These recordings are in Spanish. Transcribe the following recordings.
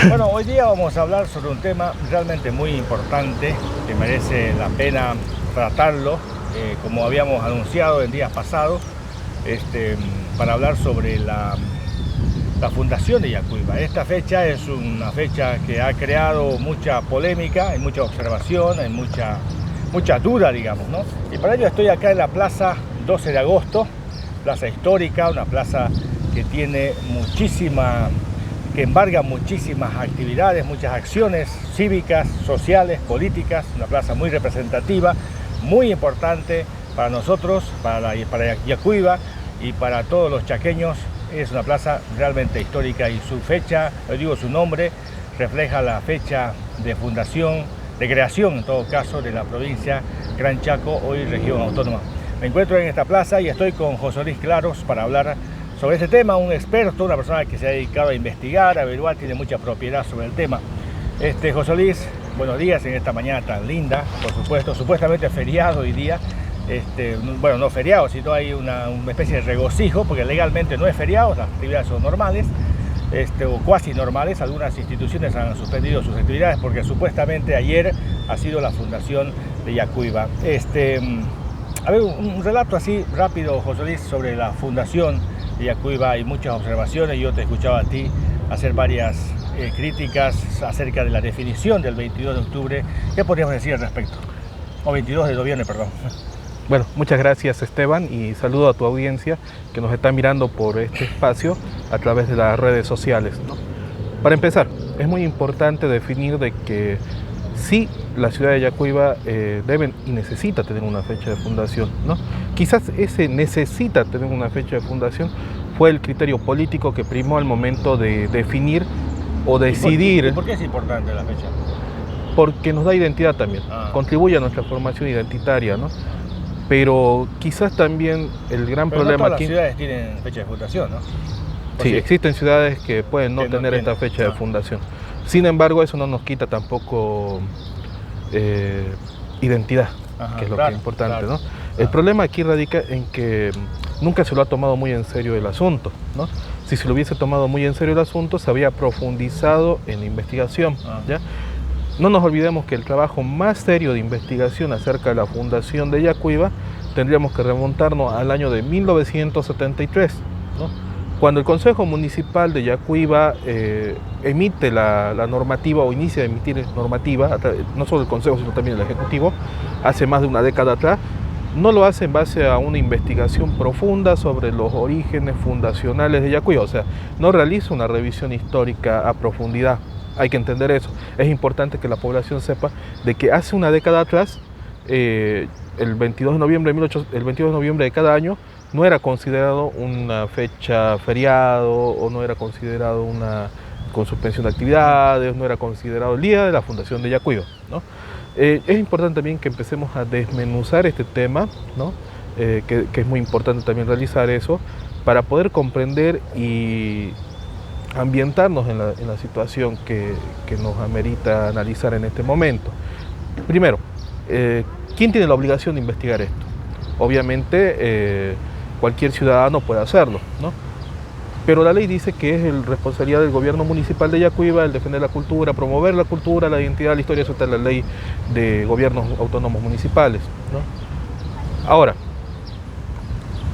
Bueno, hoy día vamos a hablar sobre un tema realmente muy importante que merece la pena tratarlo, como habíamos anunciado en días pasados, para hablar sobre la fundación de Yacuiba. Esta fecha es una fecha que ha creado mucha polémica, hay mucha observación, hay mucha duda, digamos, ¿no? Y para ello estoy acá en la Plaza 12 de Agosto, plaza histórica, una plaza que tiene que embarga muchísimas actividades, muchas acciones cívicas, sociales, políticas, una plaza muy representativa, muy importante para nosotros, para Yacuiba y para todos los chaqueños. Es una plaza realmente histórica y su fecha, yo digo su nombre, refleja la fecha de fundación, de creación en todo caso, de la provincia Gran Chaco, hoy región autónoma. Me encuentro en esta plaza y estoy con José Luis Claros para hablar sobre este tema, un experto, una persona que se ha dedicado a investigar, a averiguar, tiene mucha propiedad sobre el tema. José Luis, buenos días en esta mañana tan linda, por supuesto, supuestamente feriado hoy día. Bueno, no feriado, sino hay una especie de regocijo, porque legalmente no es feriado, las actividades son normales, o cuasi normales. Algunas instituciones han suspendido sus actividades porque supuestamente ayer ha sido la fundación de Yacuiba. A ver, un relato así rápido, José Luis, sobre la fundación de Yacuiba. Hay muchas observaciones, yo te he escuchado a ti hacer varias críticas acerca de la definición del 22 de octubre. ¿Qué podríamos decir al respecto? O 22 de noviembre, perdón. Bueno, muchas gracias Esteban y saludo a tu audiencia que nos está mirando por este espacio a través de las redes sociales, ¿no? Para empezar, es muy importante definir de que sí, la ciudad de Yacuiba debe y necesita tener una fecha de fundación, ¿no? Quizás ese necesita tener una fecha de fundación fue el criterio político que primó al momento de definir o decidir. ¿Y por qué es importante la fecha? Porque nos da identidad también, contribuye a nuestra formación identitaria, ¿no? Pero quizás también el gran problema no todas aquí... las ciudades tienen fecha de fundación, ¿no? Sí, existen ciudades que pueden no tener esta fecha de fundación. Sin embargo, eso no nos quita tampoco identidad, que es lo que es importante, ¿no? El problema aquí radica en que nunca se lo ha tomado muy en serio el asunto, ¿no? Si se lo hubiese tomado muy en serio el asunto, se había profundizado en la investigación, ¿ya? No nos olvidemos que el trabajo más serio de investigación acerca de la fundación de Yacuiba tendríamos que remontarnos al año de 1973, ¿no? Cuando el Consejo Municipal de Yacuiba emite la normativa o inicia a emitir normativa, no solo el Consejo sino también el Ejecutivo, hace más de una década atrás, no lo hace en base a una investigación profunda sobre los orígenes fundacionales de Yacuiba, o sea, no realiza una revisión histórica a profundidad. Hay que entender eso. Es importante que la población sepa de que hace una década atrás, el 22 de noviembre de cada año, no era considerado una fecha feriado o no era considerado con suspensión de actividades, no era considerado el día de la fundación de Yacuiba, ¿no? Es importante también que empecemos a desmenuzar este tema, ¿no? Que es muy importante también realizar eso para poder comprender y ambientarnos en la situación que nos amerita analizar en este momento. Primero, ¿quién tiene la obligación de investigar esto? Obviamente, cualquier ciudadano puede hacerlo, ¿no? Pero la ley dice que es la responsabilidad del gobierno municipal de Yacuiba el defender la cultura, promover la cultura, la identidad, la historia. Eso está en la ley de gobiernos autónomos municipales, ¿no? Ahora,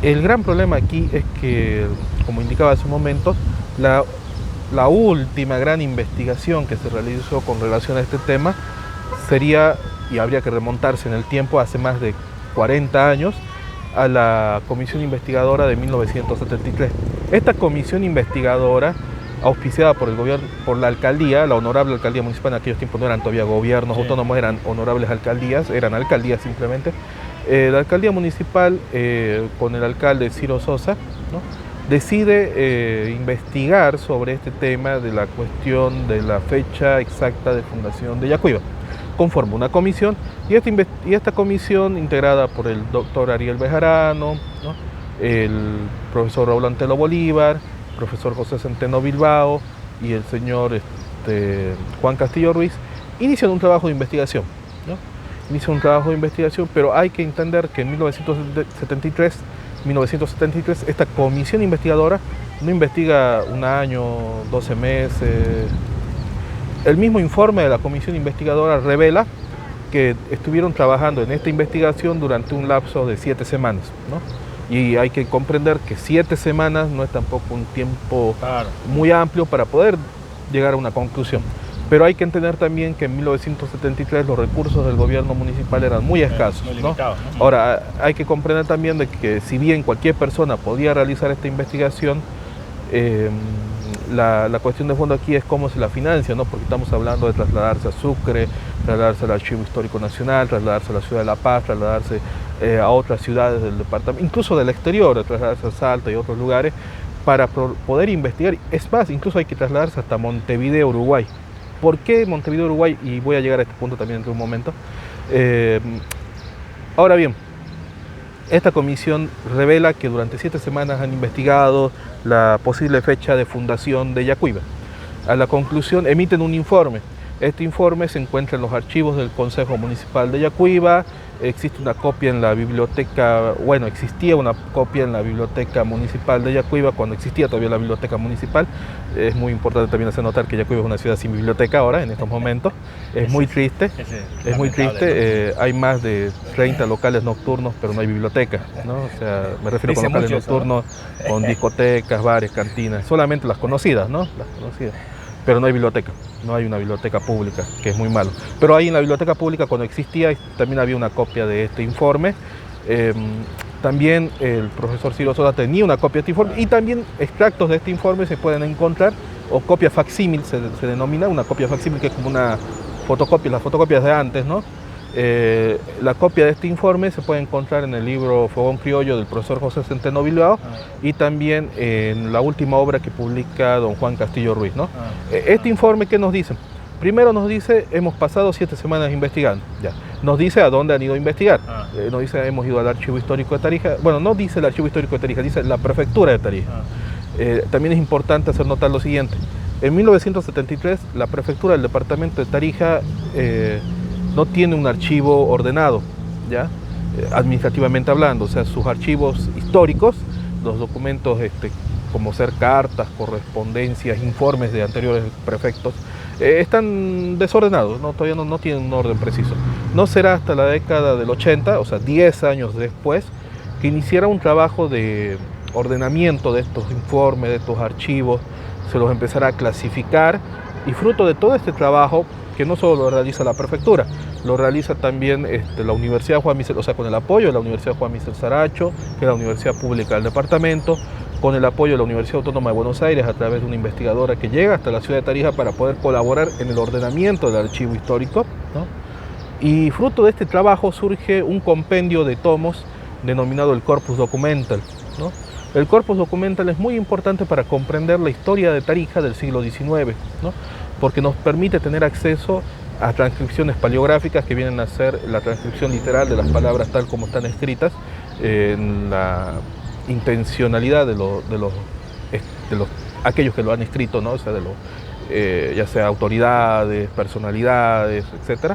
el gran problema aquí es que, como indicaba hace un momento, la última gran investigación que se realizó con relación a este tema sería, y habría que remontarse en el tiempo, hace más de 40 años, a la comisión investigadora de 1973. Esta comisión investigadora, auspiciada por el gobierno, por la alcaldía, la honorable alcaldía municipal, en aquellos tiempos no eran todavía gobiernos autónomos, eran honorables alcaldías, eran alcaldías simplemente. La alcaldía municipal, con el alcalde Ciro Sosa, ¿no?, decide investigar sobre este tema de la cuestión de la fecha exacta de fundación de Yacuiba. Conforma una comisión y esta comisión, integrada por el doctor Ariel Bejarano, ¿no?, el profesor Raúl Antelo Bolívar, profesor José Centeno Bilbao y el señor Juan Castillo Ruiz, inician un trabajo de investigación, ¿no? Inician un trabajo de investigación, pero hay que entender que en 1973, esta comisión investigadora no investiga un año, 12 meses, El mismo informe de la comisión investigadora revela que estuvieron trabajando en esta investigación durante un lapso de 7 semanas, ¿no? Y hay que comprender que 7 semanas no es tampoco un tiempo muy amplio para poder llegar a una conclusión. Pero hay que entender también que en 1973 los recursos del gobierno municipal eran muy escasos, muy limitados, ¿no? Ahora, hay que comprender también de que si bien cualquier persona podía realizar esta investigación, la cuestión de fondo aquí es cómo se la financia, ¿no? Porque estamos hablando de trasladarse a Sucre, trasladarse al Archivo Histórico Nacional, trasladarse a la ciudad de La Paz, trasladarse a otras ciudades del departamento, incluso del exterior, trasladarse a Salta y otros lugares, para poder investigar. Es más, incluso hay que trasladarse hasta Montevideo, Uruguay. ¿Por qué Montevideo, Uruguay? Y voy a llegar a este punto también dentro de un momento. Ahora bien, esta comisión revela que durante 7 semanas han investigado la posible fecha de fundación de Yacuiba. A la conclusión emiten un informe. Este informe se encuentra en los archivos del Consejo Municipal de Yacuiba. Existe una copia en la biblioteca, bueno, existía una copia en la Biblioteca Municipal de Yacuiba cuando existía todavía la Biblioteca Municipal. Es muy importante también hacer notar que Yacuiba es una ciudad sin biblioteca ahora, en estos momentos. Es muy triste, es muy triste. Hay más de 30 locales nocturnos, pero no hay biblioteca, ¿no? O sea, me refiero con locales nocturnos, con discotecas, bares, cantinas, solamente las conocidas, ¿no? Las conocidas. Pero no hay biblioteca, no hay una biblioteca pública, que es muy malo. Pero ahí en la biblioteca pública, cuando existía, también había una copia de este informe. También el profesor Ciro Sosa tenía una copia de este informe y también extractos de este informe se pueden encontrar, o copia facsímil se denomina, una copia facsímil que es como una fotocopia, las fotocopias de antes, ¿no? La copia de este informe se puede encontrar en el libro Fogón Criollo del profesor José Centeno Bilbao y también en la última obra que publica don Juan Castillo Ruiz, ¿no? Este informe, ¿qué nos dice? Primero nos dice, hemos pasado 7 semanas investigando, ya. Nos dice a dónde han ido a investigar. Nos dice, hemos ido al Archivo Histórico de Tarija. Bueno, no dice el Archivo Histórico de Tarija, dice la Prefectura de Tarija. También es importante hacer notar lo siguiente. En 1973, la Prefectura del Departamento de Tarija no tiene un archivo ordenado, ¿ya? Administrativamente hablando, o sea, sus archivos históricos, los documentos como ser cartas, correspondencias, informes de anteriores prefectos, están desordenados, ¿no? Todavía no tienen un orden preciso. No será hasta la década del 80, o sea, 10 años después, que iniciará un trabajo de ordenamiento de estos informes, de estos archivos, se los empezará a clasificar, y fruto de todo este trabajo, que no solo lo realiza la prefectura, lo realiza también la Universidad Juan Miser, o sea, con el apoyo de la Universidad Juan Miser Saracho, que es la universidad pública del departamento, con el apoyo de la Universidad Autónoma de Buenos Aires a través de una investigadora que llega hasta la ciudad de Tarija para poder colaborar en el ordenamiento del archivo histórico, ¿no? Y fruto de este trabajo surge un compendio de tomos denominado el Corpus Documental, ¿no? El Corpus Documental es muy importante para comprender la historia de Tarija del siglo XIX, ¿no? Porque nos permite tener acceso a transcripciones paleográficas que vienen a ser la transcripción literal de las palabras tal como están escritas, en la intencionalidad de aquellos que lo han escrito, ¿no? O sea, ya sea autoridades, personalidades, etc.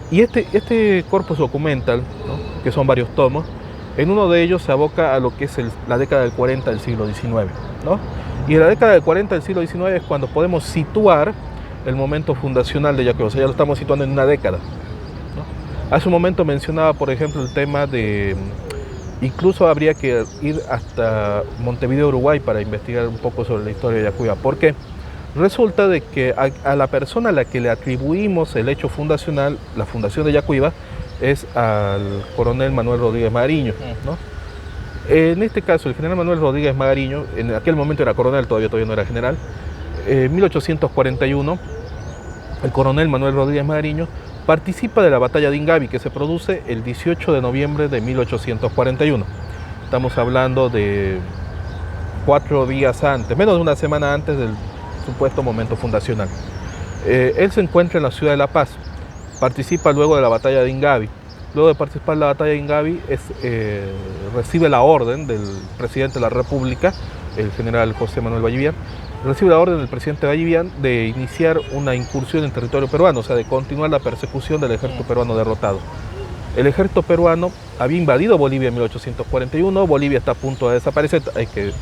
Y este corpus documental, ¿no? Que son varios tomos, en uno de ellos se aboca a lo que es la década del 40 del siglo XIX, ¿no? Y en la década del 40 del siglo XIX es cuando podemos situar el momento fundacional de Yacuiba, o sea, ya lo estamos situando en una década, ¿no? Hace un momento mencionaba, por ejemplo, el tema de, incluso habría que ir hasta Montevideo, Uruguay, para investigar un poco sobre la historia de Yacuiba. ¿Por qué? Resulta de que a la persona a la que le atribuimos el hecho fundacional, la fundación de Yacuiba, es al coronel Manuel Rodríguez Magariño, ¿no? En este caso, el general Manuel Rodríguez Magariño, en aquel momento era coronel, todavía no era general. En 1841, el coronel Manuel Rodríguez Magariño participa de la batalla de Ingavi, que se produce el 18 de noviembre de 1841. Estamos hablando de 4 días antes, menos de una semana antes del supuesto momento fundacional. Él se encuentra en la ciudad de La Paz, participa luego de la batalla de Ingavi. Luego de participar en la batalla de Ingavi, recibe la orden del presidente de la República, el general José Manuel Vallivian, recibe la orden del presidente Vallivian de iniciar una incursión en territorio peruano, o sea, de continuar la persecución del ejército peruano derrotado. El ejército peruano había invadido Bolivia en 1841, Bolivia está a punto de desaparecer,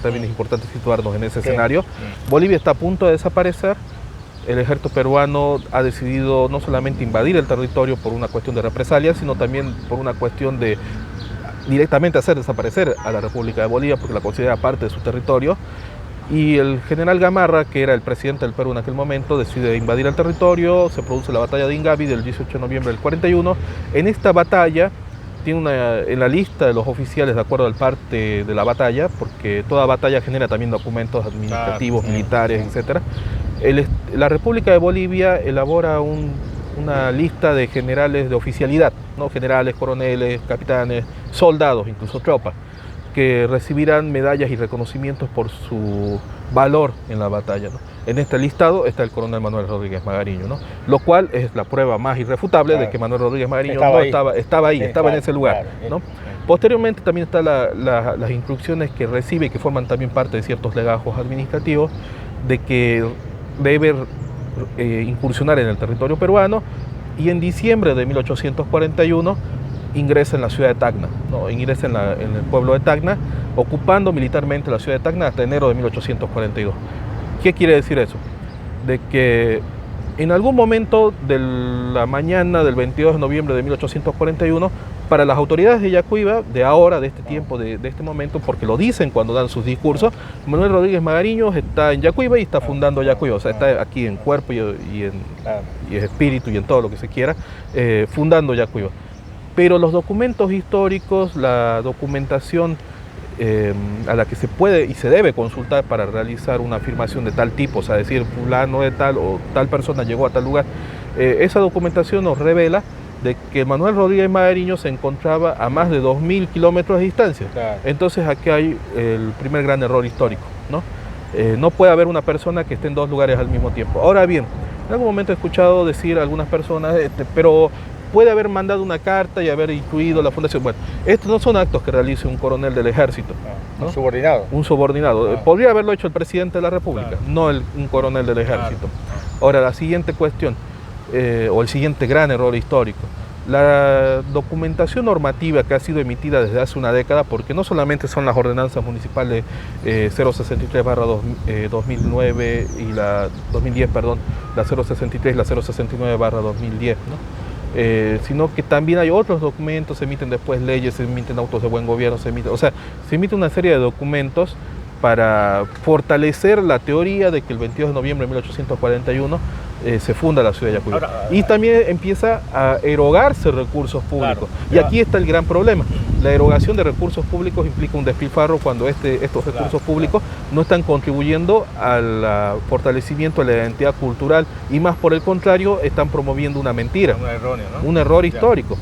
también es importante situarnos en ese escenario. Bolivia está a punto de desaparecer, el ejército peruano ha decidido no solamente invadir el territorio por una cuestión de represalia, sino también por una cuestión de directamente hacer desaparecer a la República de Bolivia, porque la considera parte de su territorio. Y el general Gamarra, que era el presidente del Perú en aquel momento, decide invadir el territorio. Se produce la batalla de Ingavi del 18 de noviembre del 41. En esta batalla, en la lista de los oficiales de acuerdo al parte de la batalla, porque toda batalla genera también documentos administrativos, militares, etc. La República de Bolivia elabora una lista de generales de oficialidad, ¿no? Generales, coroneles, capitanes, soldados, incluso tropas, que recibirán medallas y reconocimientos por su valor en la batalla, ¿no? En este listado está el coronel Manuel Rodríguez Magariño, ¿no? Lo cual es la prueba más irrefutable de que Manuel Rodríguez Magariño estaba en ese lugar, ¿no? Posteriormente también están las instrucciones que recibe y que forman también parte de ciertos legajos administrativos de que debe incursionar en el territorio peruano, y en diciembre de 1841 ingresa en la ciudad de Tacna, ¿no? Ingresa en el pueblo de Tacna, ocupando militarmente la ciudad de Tacna hasta enero de 1842. ¿Qué quiere decir eso? De que en algún momento de la mañana del 22 de noviembre de 1841, para las autoridades de Yacuiba, de ahora, de este tiempo, de este momento, porque lo dicen cuando dan sus discursos, Manuel Rodríguez Magariño está en Yacuiba y está fundando Yacuiba, o sea, está aquí en cuerpo y en espíritu y en todo lo que se quiera, fundando Yacuiba. Pero los documentos históricos, la documentación a la que se puede y se debe consultar para realizar una afirmación de tal tipo, o sea, decir fulano de tal o tal persona llegó a tal lugar, esa documentación nos revela de que Manuel Rodríguez Magariño se encontraba a más de 2.000 kilómetros de distancia. Claro. Entonces aquí hay el primer gran error histórico, ¿no? No puede haber una persona que esté en dos lugares al mismo tiempo. Ahora bien, en algún momento he escuchado decir a algunas personas, pero puede haber mandado una carta y haber incluido la fundación. Bueno, estos no son actos que realice un coronel del ejército, ¿no? Un subordinado. Un subordinado. Podría haberlo hecho el presidente de la República, no un coronel del ejército. Ahora, la siguiente cuestión, o el siguiente gran error histórico, la documentación normativa que ha sido emitida desde hace una década, porque no solamente son las ordenanzas municipales 063/2009 y la 2010, perdón, la 063 y la 069/2010, ¿no? Sino que también hay otros documentos, se emiten después leyes, se emiten autos de buen gobierno, se emite una serie de documentos para fortalecer la teoría de que el 22 de noviembre de 1841 se funda la ciudad de Yacuiba. Y también empieza a erogarse recursos públicos. Y aquí está el gran problema. La erogación de recursos públicos implica un despilfarro cuando estos recursos públicos no están contribuyendo al fortalecimiento de la identidad cultural y más por el contrario están promoviendo una mentira. Un erróneo, ¿no? Un error histórico.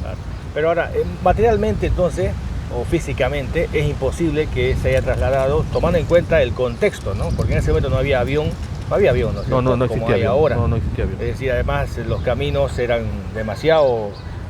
Pero ahora, materialmente entonces, o físicamente, es imposible que se haya trasladado, tomando en cuenta el contexto, ¿no? Porque en ese momento no había avión, ¿no? No existía avión. Ahora. No existía avión. Es decir, además los caminos eran demasiado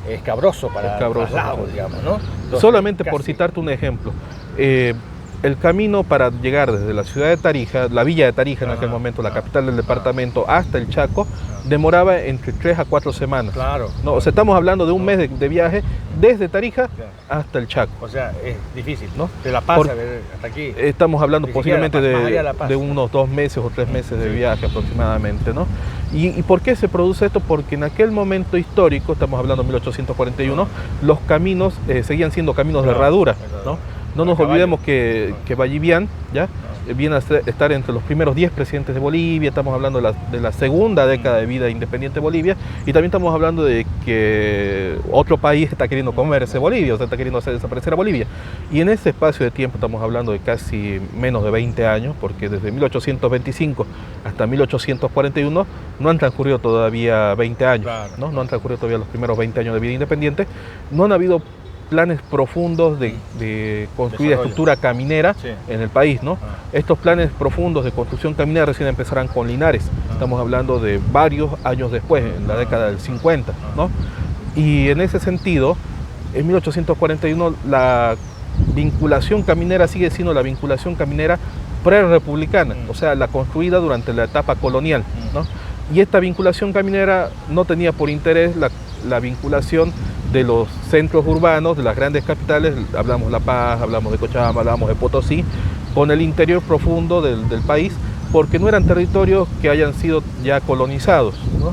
escabrosos para traslados, digamos, ¿no? Entonces, solamente por citarte un ejemplo, el camino para llegar desde la ciudad de Tarija, la villa de Tarija en aquel momento, la capital del departamento, hasta el Chaco, demoraba entre 3 a 4 semanas. Claro. No, o sea, estamos hablando de un mes de viaje desde Tarija hasta el Chaco. O sea, es difícil, ¿no? De La Paz hasta aquí. Estamos hablando posiblemente de unos 2 meses o 3 meses de viaje aproximadamente, ¿no? ¿Y por qué se produce esto? Porque en aquel momento histórico, estamos hablando de 1841, los caminos seguían siendo caminos de herradura, ¿no? No nos olvidemos que Ballivián, ¿ya? Viene a estar entre los primeros 10 presidentes de Bolivia, estamos hablando de la segunda década de vida independiente de Bolivia, y también estamos hablando de que otro país está queriendo comerse Bolivia, o sea, está queriendo hacer desaparecer a Bolivia. Y en ese espacio de tiempo estamos hablando de casi menos de 20 años, porque desde 1825 hasta 1841 no han transcurrido todavía 20 años, ¿no? No han transcurrido todavía los primeros 20 años de vida independiente, no han habido planes profundos de construir estructura caminera en el país, ¿no? Estos planes profundos de construcción caminera recién empezarán con Linares, estamos hablando de varios años después, en la década del 50, ¿no? Y en ese sentido, en 1841 la vinculación caminera sigue siendo la vinculación caminera pre-republicana, o sea, la construida durante la etapa colonial, ¿no? Y esta vinculación caminera no tenía por interés la vinculación de los centros urbanos, de las grandes capitales, hablamos de La Paz, hablamos de Cochabamba, hablamos de Potosí, con el interior profundo del país, porque no eran territorios que hayan sido ya colonizados, ¿no?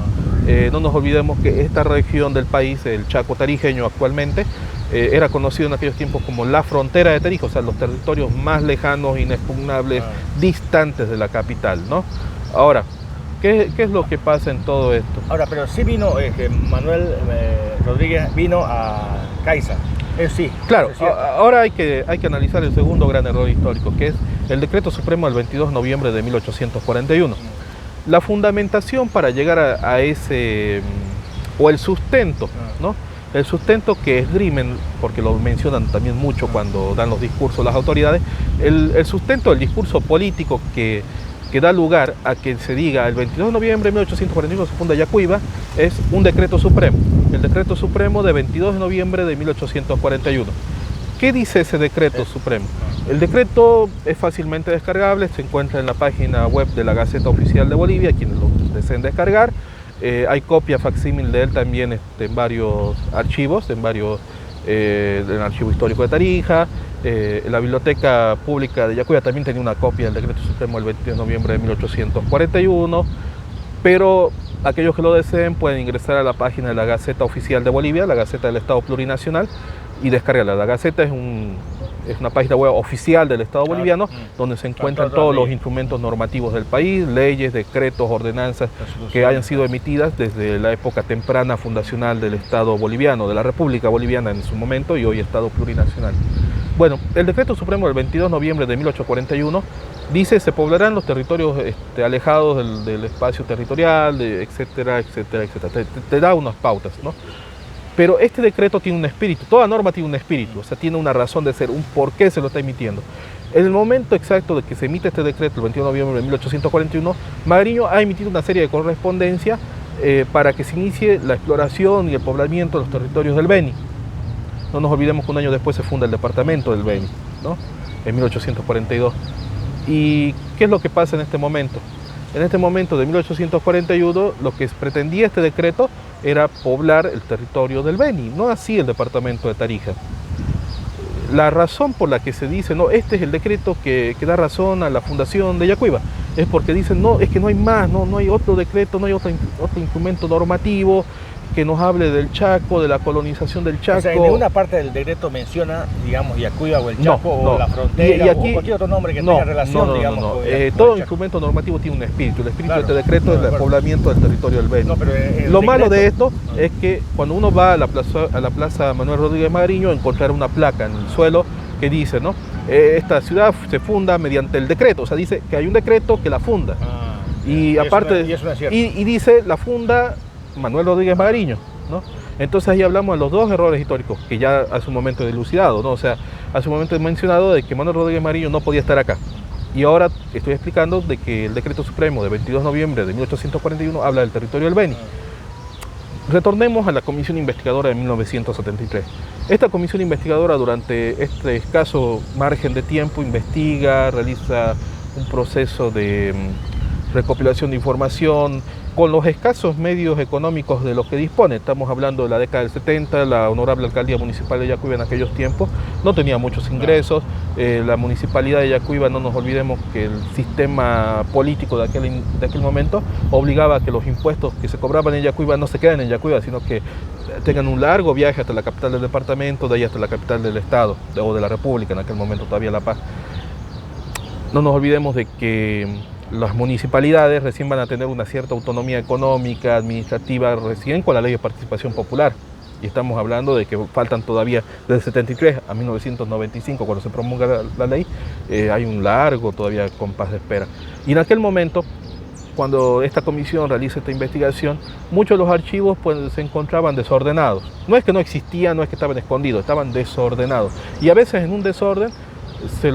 No nos olvidemos que esta región del país, el Chaco tarijeño actualmente, era conocido en aquellos tiempos como la frontera de Tarija, o sea, los territorios más lejanos, inexpugnables, distantes de la capital, ¿no? Ahora, ¿qué es lo que pasa en todo esto? Ahora, pero sí vino, Manuel Rodríguez vino a Caiza, sí. Claro, ahora hay que analizar el segundo gran error histórico, que es el Decreto Supremo del 22 de noviembre de 1841. La fundamentación para llegar a ese, o el sustento, ¿no? El sustento que esgrimen, porque lo mencionan también mucho cuando dan los discursos las autoridades, el sustento del discurso político que da lugar a que se diga el 22 de noviembre de 1841 se funda Yacuiba, es un decreto supremo, el decreto supremo de 22 de noviembre de 1841. ¿Qué dice ese decreto supremo? El decreto es fácilmente descargable, se encuentra en la página web de la Gaceta Oficial de Bolivia, quienes lo deseen descargar. Hay copia facsímil de él también en varios archivos, en el Archivo Histórico de Tarija. La Biblioteca Pública de Yacuiba también tenía una copia del Decreto Supremo del 22 de noviembre de 1841, pero aquellos que lo deseen pueden ingresar a la página de la Gaceta Oficial de Bolivia, la Gaceta del Estado Plurinacional, y descargarla. La Gaceta es una página web oficial del Estado boliviano, donde se encuentran todos los instrumentos normativos del país, leyes, decretos, ordenanzas que hayan sido emitidas desde la época temprana fundacional del Estado boliviano, de la República Boliviana en su momento y hoy Estado plurinacional. Bueno, el Decreto Supremo del 22 de noviembre de 1841 dice se poblarán los territorios alejados del espacio territorial, etcétera, etcétera, etcétera. Te da unas pautas, ¿no? Pero este decreto tiene un espíritu, toda norma tiene un espíritu, o sea, tiene una razón de ser, un por qué se lo está emitiendo. En el momento exacto de que se emite este decreto, el 21 de noviembre de 1841, Magariño ha emitido una serie de correspondencia para que se inicie la exploración y el poblamiento de los territorios del Beni. No nos olvidemos que un año después se funda el departamento del Beni, ¿no? En 1842. ¿Y qué es lo que pasa en este momento? En este momento de 1841, lo que pretendía este decreto era poblar el territorio del Beni, no así el departamento de Tarija. La razón por la que se dice, no, este es el decreto que da razón a la fundación de Yacuiba, es porque dicen, no, es que no hay más, no hay otro decreto, no hay otro instrumento normativo que nos hable del Chaco, de la colonización del Chaco. O sea, en ninguna parte del decreto menciona, digamos, Yacuiba o el Chaco o la frontera aquí, o cualquier otro nombre que tenga relación, digamos. Con todo instrumento normativo tiene un espíritu. El espíritu de este decreto es el poblamiento del territorio del Beni. Lo malo de esto es que cuando uno va a la plaza Manuel Rodríguez Magariño, encontrará una placa en el suelo que dice, ¿no? Esta ciudad se funda mediante el decreto, o sea, dice que hay un decreto que la funda. Y aparte, y dice la funda Manuel Rodríguez Magariño, ¿no? Entonces ahí hablamos de los dos errores históricos que ya hace un momento he dilucidado, ¿no? O sea, hace un momento he mencionado de que Manuel Rodríguez Magariño no podía estar acá. Y ahora estoy explicando de que el Decreto Supremo de 22 de noviembre de 1841 habla del territorio del Beni. Retornemos a la comisión investigadora de 1973. Esta comisión investigadora durante este escaso margen de tiempo investiga, realiza un proceso de recopilación de información con los escasos medios económicos de los que dispone. Estamos hablando de la década del 70, la honorable alcaldía municipal de Yacuiba en aquellos tiempos no tenía muchos ingresos, la municipalidad de Yacuiba, no nos olvidemos que el sistema político de aquel momento obligaba a que los impuestos que se cobraban en Yacuiba no se queden en Yacuiba, sino que tengan un largo viaje hasta la capital del departamento, de ahí hasta la capital del estado o de la república, en aquel momento todavía La Paz. No nos olvidemos de que las municipalidades recién van a tener una cierta autonomía económica, administrativa, recién con la ley de participación popular. Y estamos hablando de que faltan todavía, desde el 73 a 1995, cuando se promulga la ley, hay un largo todavía compás de espera. Y en aquel momento, cuando esta comisión realiza esta investigación, muchos de los archivos pues, se encontraban desordenados. No es que no existían, no es que estaban escondidos, estaban desordenados. Y a veces en un desorden se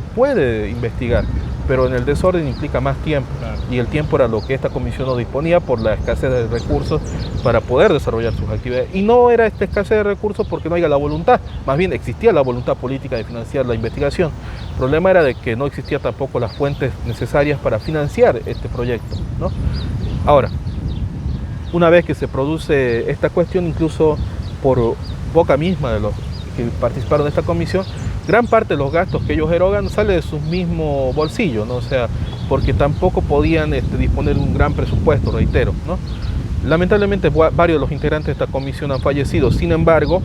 puede investigar, pero en el desorden implica más tiempo, claro. Y el tiempo era lo que esta comisión no disponía por la escasez de recursos para poder desarrollar sus actividades. Y no era esta escasez de recursos porque no haya la voluntad, más bien existía la voluntad política de financiar la investigación. El problema era de que no existía tampoco las fuentes necesarias para financiar este proyecto, ¿no? Ahora, una vez que se produce esta cuestión, incluso por boca misma de los que participaron de esta comisión, gran parte de los gastos que ellos erogan sale de sus mismos bolsillos, ¿no? O sea, porque tampoco podían disponer de un gran presupuesto, reitero, ¿no? Lamentablemente varios de los integrantes de esta comisión han fallecido. Sin embargo,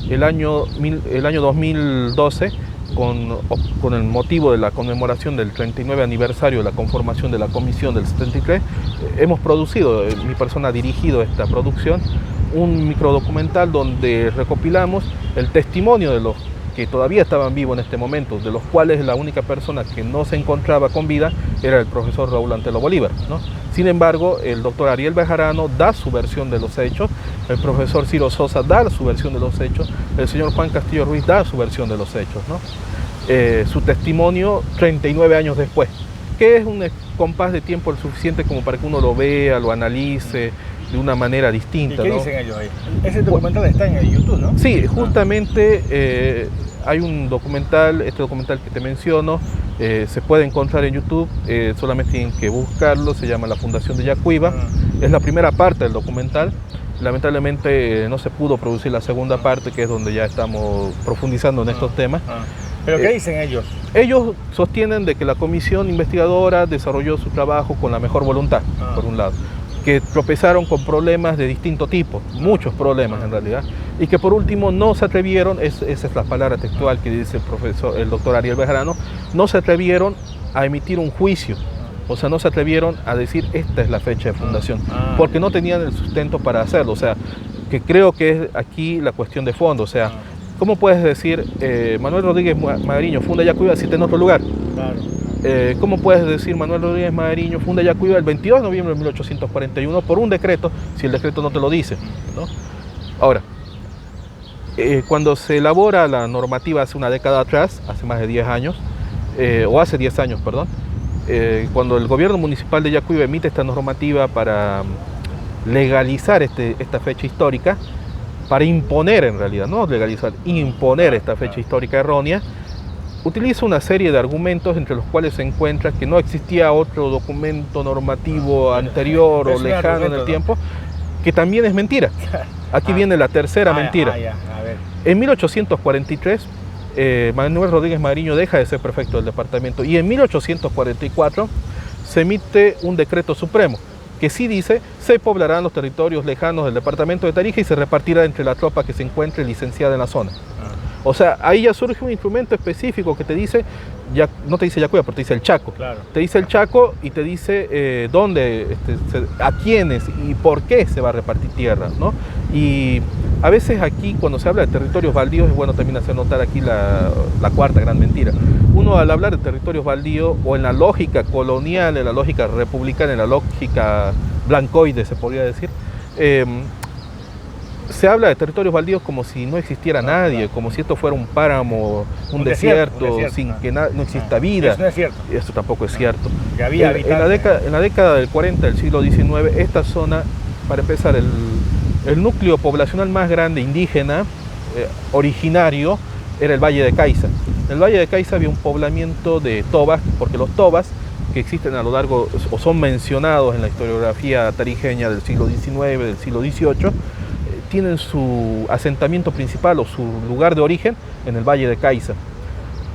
el año 2012, con el motivo de la conmemoración del 39 aniversario de la conformación de la comisión del 73, hemos producido, mi persona ha dirigido esta producción, un microdocumental donde recopilamos el testimonio de los que todavía estaban vivos en este momento, de los cuales la única persona que no se encontraba con vida era el profesor Raúl Antelo Bolívar, ¿no? Sin embargo, el doctor Ariel Bejarano da su versión de los hechos, el profesor Ciro Sosa da su versión de los hechos, el señor Juan Castillo Ruiz da su versión de los hechos, ¿no? Su testimonio 39 años después, que es un compás de tiempo el suficiente como para que uno lo vea, lo analice de una manera distinta. ¿Y qué dicen ellos ahí? Ese documental está en el YouTube, ¿no? Sí, justamente hay un documental, este documental que te menciono, se puede encontrar en YouTube, solamente tienen que buscarlo, se llama La Fundación de Yacuiba, es la primera parte del documental. Lamentablemente no se pudo producir la segunda parte, que es donde ya estamos profundizando en estos temas. ¿Pero qué dicen ellos? Ellos sostienen de que la comisión investigadora desarrolló su trabajo con la mejor voluntad, por un lado, que tropezaron con problemas de distinto tipo, muchos problemas en realidad, y que por último no se atrevieron, esa es la palabra textual que dice el doctor Ariel Bejarano, no se atrevieron a emitir un juicio, o sea, no se atrevieron a decir esta es la fecha de fundación, porque no tenían el sustento para hacerlo, o sea, que creo que es aquí la cuestión de fondo, o sea, ¿cómo puedes decir Manuel Rodríguez Magariño funda Yacuiba si está en otro lugar? Claro. ¿Cómo puedes decir Manuel Rodríguez Magariño funda Yacuiba el 22 de noviembre de 1841 por un decreto si el decreto no te lo dice, ¿no? Ahora, cuando se elabora la normativa hace una década atrás, hace más de 10 años, o hace 10 años, perdón, cuando el gobierno municipal de Yacuiba emite esta normativa para legalizar esta fecha histórica, para imponer en realidad, no legalizar, imponer esta fecha histórica errónea, utiliza una serie de argumentos entre los cuales se encuentra que no existía otro documento normativo anterior o lejano en el tiempo, que también es mentira. Aquí viene la tercera mentira. En 1843, Manuel Rodríguez Magariño deja de ser prefecto del departamento y en 1844 se emite un decreto supremo que sí dice, se poblarán los territorios lejanos del departamento de Tarija y se repartirá entre la tropa que se encuentre licenciada en la zona. O sea, ahí ya surge un instrumento específico que te dice, ya, no te dice Yacuiba, pero te dice el Chaco. Claro. Te dice el Chaco y te dice dónde, a quiénes y por qué se va a repartir tierra, ¿no? Y a veces aquí, cuando se habla de territorios baldíos, es bueno también hacer notar aquí la cuarta gran mentira. Uno al hablar de territorios baldíos, o en la lógica colonial, en la lógica republicana, en la lógica blancoide, se podría decir, se habla de territorios baldíos como si no existiera nadie, como si esto fuera un páramo, un desierto sin que no exista vida. Eso no es cierto. Y esto tampoco es cierto. Que había en la década del 40 del siglo XIX, esta zona, para empezar, el núcleo poblacional más grande indígena, originario, era el Valle de Caiza. En el Valle de Caiza había un poblamiento de tobas, porque los tobas que existen a lo largo, o son mencionados en la historiografía tarijeña del siglo XIX, del siglo XVIII, tienen su asentamiento principal o su lugar de origen en el Valle de Caiza.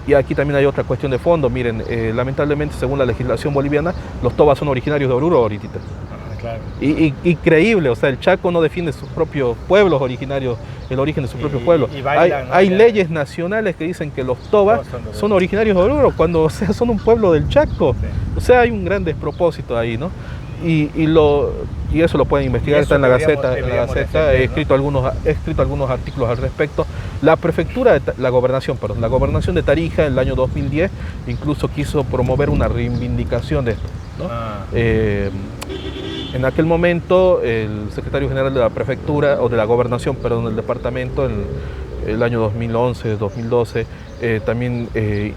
Y aquí también hay otra cuestión de fondo. Miren, lamentablemente, según la legislación boliviana, los tobas son originarios de Oruro ahorita. Claro. Increíble, o sea, el Chaco no defiende sus propios pueblos originarios, el origen de su propio pueblo. Hay leyes nacionales que dicen que los tobas son originarios de Oruro, cuando, o sea, son un pueblo del Chaco. Sí. O sea, hay un gran despropósito ahí, ¿no? Y eso lo pueden investigar, está en la Gaceta. He escrito algunos artículos al respecto. La gobernación de Tarija en el año 2010 incluso quiso promover una reivindicación de esto, ¿no? En aquel momento el secretario general de la prefectura, o de la gobernación, perdón, del departamento, en el año 2011, 2012, también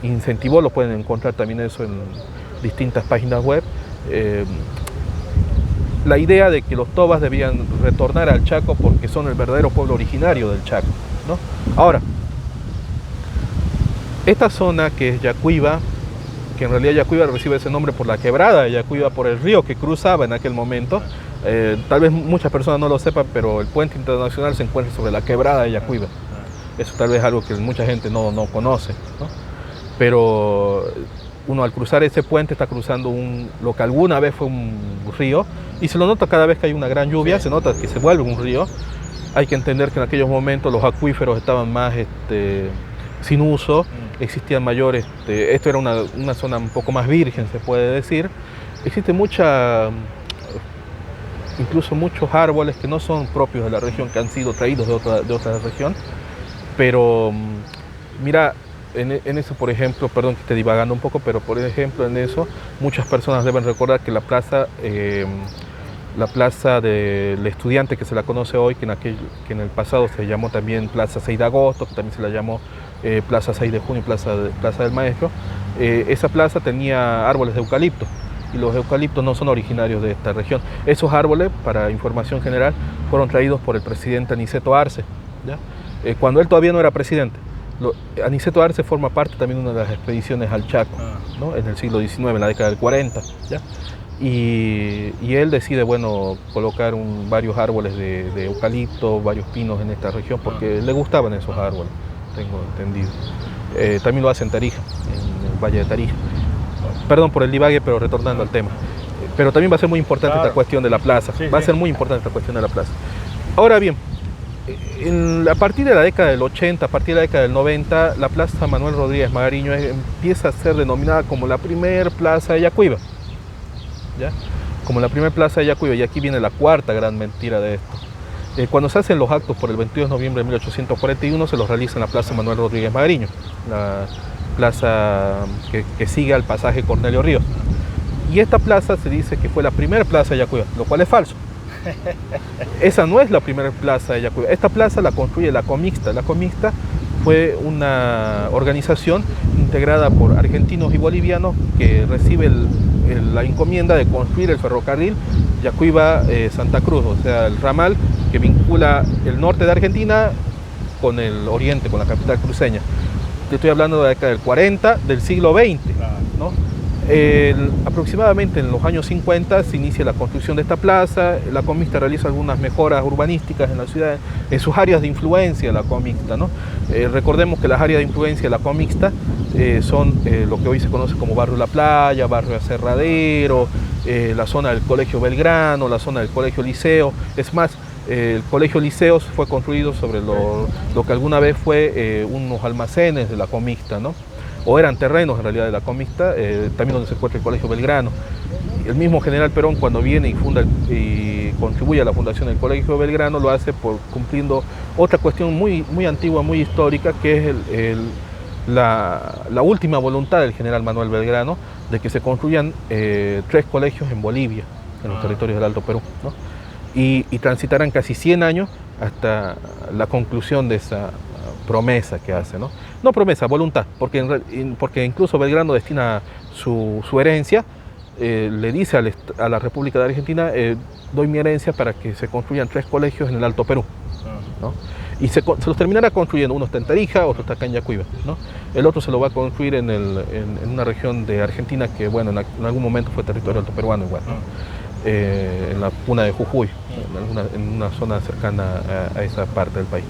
incentivó, lo pueden encontrar también eso en distintas páginas web, la idea de que los tobas debían retornar al Chaco porque son el verdadero pueblo originario del Chaco, ¿no? Ahora, esta zona que es Yacuiba, que en realidad Yacuiba recibe ese nombre por la quebrada de Yacuiba, por el río que cruzaba en aquel momento, tal vez muchas personas no lo sepan, pero el puente internacional se encuentra sobre la quebrada de Yacuiba. Eso tal vez es algo que mucha gente no conoce, ¿no? Pero uno al cruzar ese puente está cruzando lo que alguna vez fue un río, y se lo nota cada vez que hay una gran lluvia, se nota que se vuelve un río. Hay que entender que en aquellos momentos los acuíferos estaban más sin uso, existían mayores, esto era una zona un poco más virgen, se puede decir. Existe incluso muchos árboles que no son propios de la región, que han sido traídos de otra región, pero mira, en eso, por ejemplo, perdón que esté divagando un poco, pero por ejemplo en eso muchas personas deben recordar que la plaza del estudiante, que se la conoce hoy, que en el pasado se llamó también Plaza 6 de Agosto, que también se la llamó Plaza 6 de Junio y Plaza del Maestro, esa plaza tenía árboles de eucalipto, y los eucaliptos no son originarios de esta región. Esos árboles, para información general, fueron traídos por el presidente Aniceto Arce, ¿ya? Cuando él todavía no era presidente. Aniceto Arce forma parte también de una de las expediciones al Chaco, ¿no? En el siglo XIX, en la década del 40, ¿ya? Y él decide, bueno, colocar varios árboles de eucalipto, varios pinos en esta región, porque le gustaban esos árboles, tengo entendido. También lo hace en Tarija, en el Valle de Tarija. Perdón por el divague, pero retornando al tema. Pero también va a ser muy importante esta cuestión de la plaza. Va a ser muy importante esta cuestión de la plaza. Ahora bien, a partir de la década del 80, a partir de la década del 90, la Plaza Manuel Rodríguez Magariño empieza a ser denominada como la primer plaza de Yacuiba, ¿ya? Como la primer plaza de Yacuiba, y aquí viene la cuarta gran mentira de esto. Cuando se hacen los actos por el 22 de noviembre de 1841, se los realiza en la Plaza Manuel Rodríguez Magariño, la plaza que sigue al pasaje Cornelio Ríos. Y esta plaza se dice que fue la primera plaza de Yacuiba, lo cual es falso. Esa no es la primera plaza de Yacuiba. Esta plaza la construye la Comixta. La Comixta fue una organización integrada por argentinos y bolivianos que recibe la encomienda de construir el ferrocarril Yacuiba-Santa Cruz, o sea, el ramal que vincula el norte de Argentina con el oriente, con la capital cruceña. Te estoy hablando de la década del 40 del siglo XX, ¿no? Aproximadamente en los años 50 se inicia la construcción de esta plaza. La Comixta realiza algunas mejoras urbanísticas en la ciudad, en sus áreas de influencia, la Comixta, ¿no? Recordemos que las áreas de influencia de la Comixta son lo que hoy se conoce como Barrio La Playa, Barrio Aserradero, la zona del Colegio Belgrano, la zona del Colegio Liceo. Es más, el Colegio Liceo fue construido sobre lo que alguna vez fue unos almacenes de la Comixta, ¿no? O eran terrenos en realidad de la Comixta, también donde se encuentra el Colegio Belgrano. El mismo General Perón, cuando viene y contribuye a la fundación del Colegio Belgrano, lo hace cumpliendo otra cuestión muy antigua, muy histórica, que es la última voluntad del general Manuel Belgrano, de que se construyan 3 colegios en Bolivia, en los territorios del Alto Perú, ¿no? Y transitarán casi 100 años hasta la conclusión de esa promesa que hace, ¿no? No promesa, voluntad, porque incluso Belgrano destina su herencia, le dice a la República de Argentina, doy mi herencia para que se construyan 3 colegios en el Alto Perú, ¿no? Y se los terminará construyendo, uno está en Tarija, otro está acá en Yacuiba, ¿no? El otro se lo va a construir en una región de Argentina que, bueno, en algún momento fue territorio alto peruano igual, ¿no? En la puna de Jujuy, en una zona cercana a esa parte del país.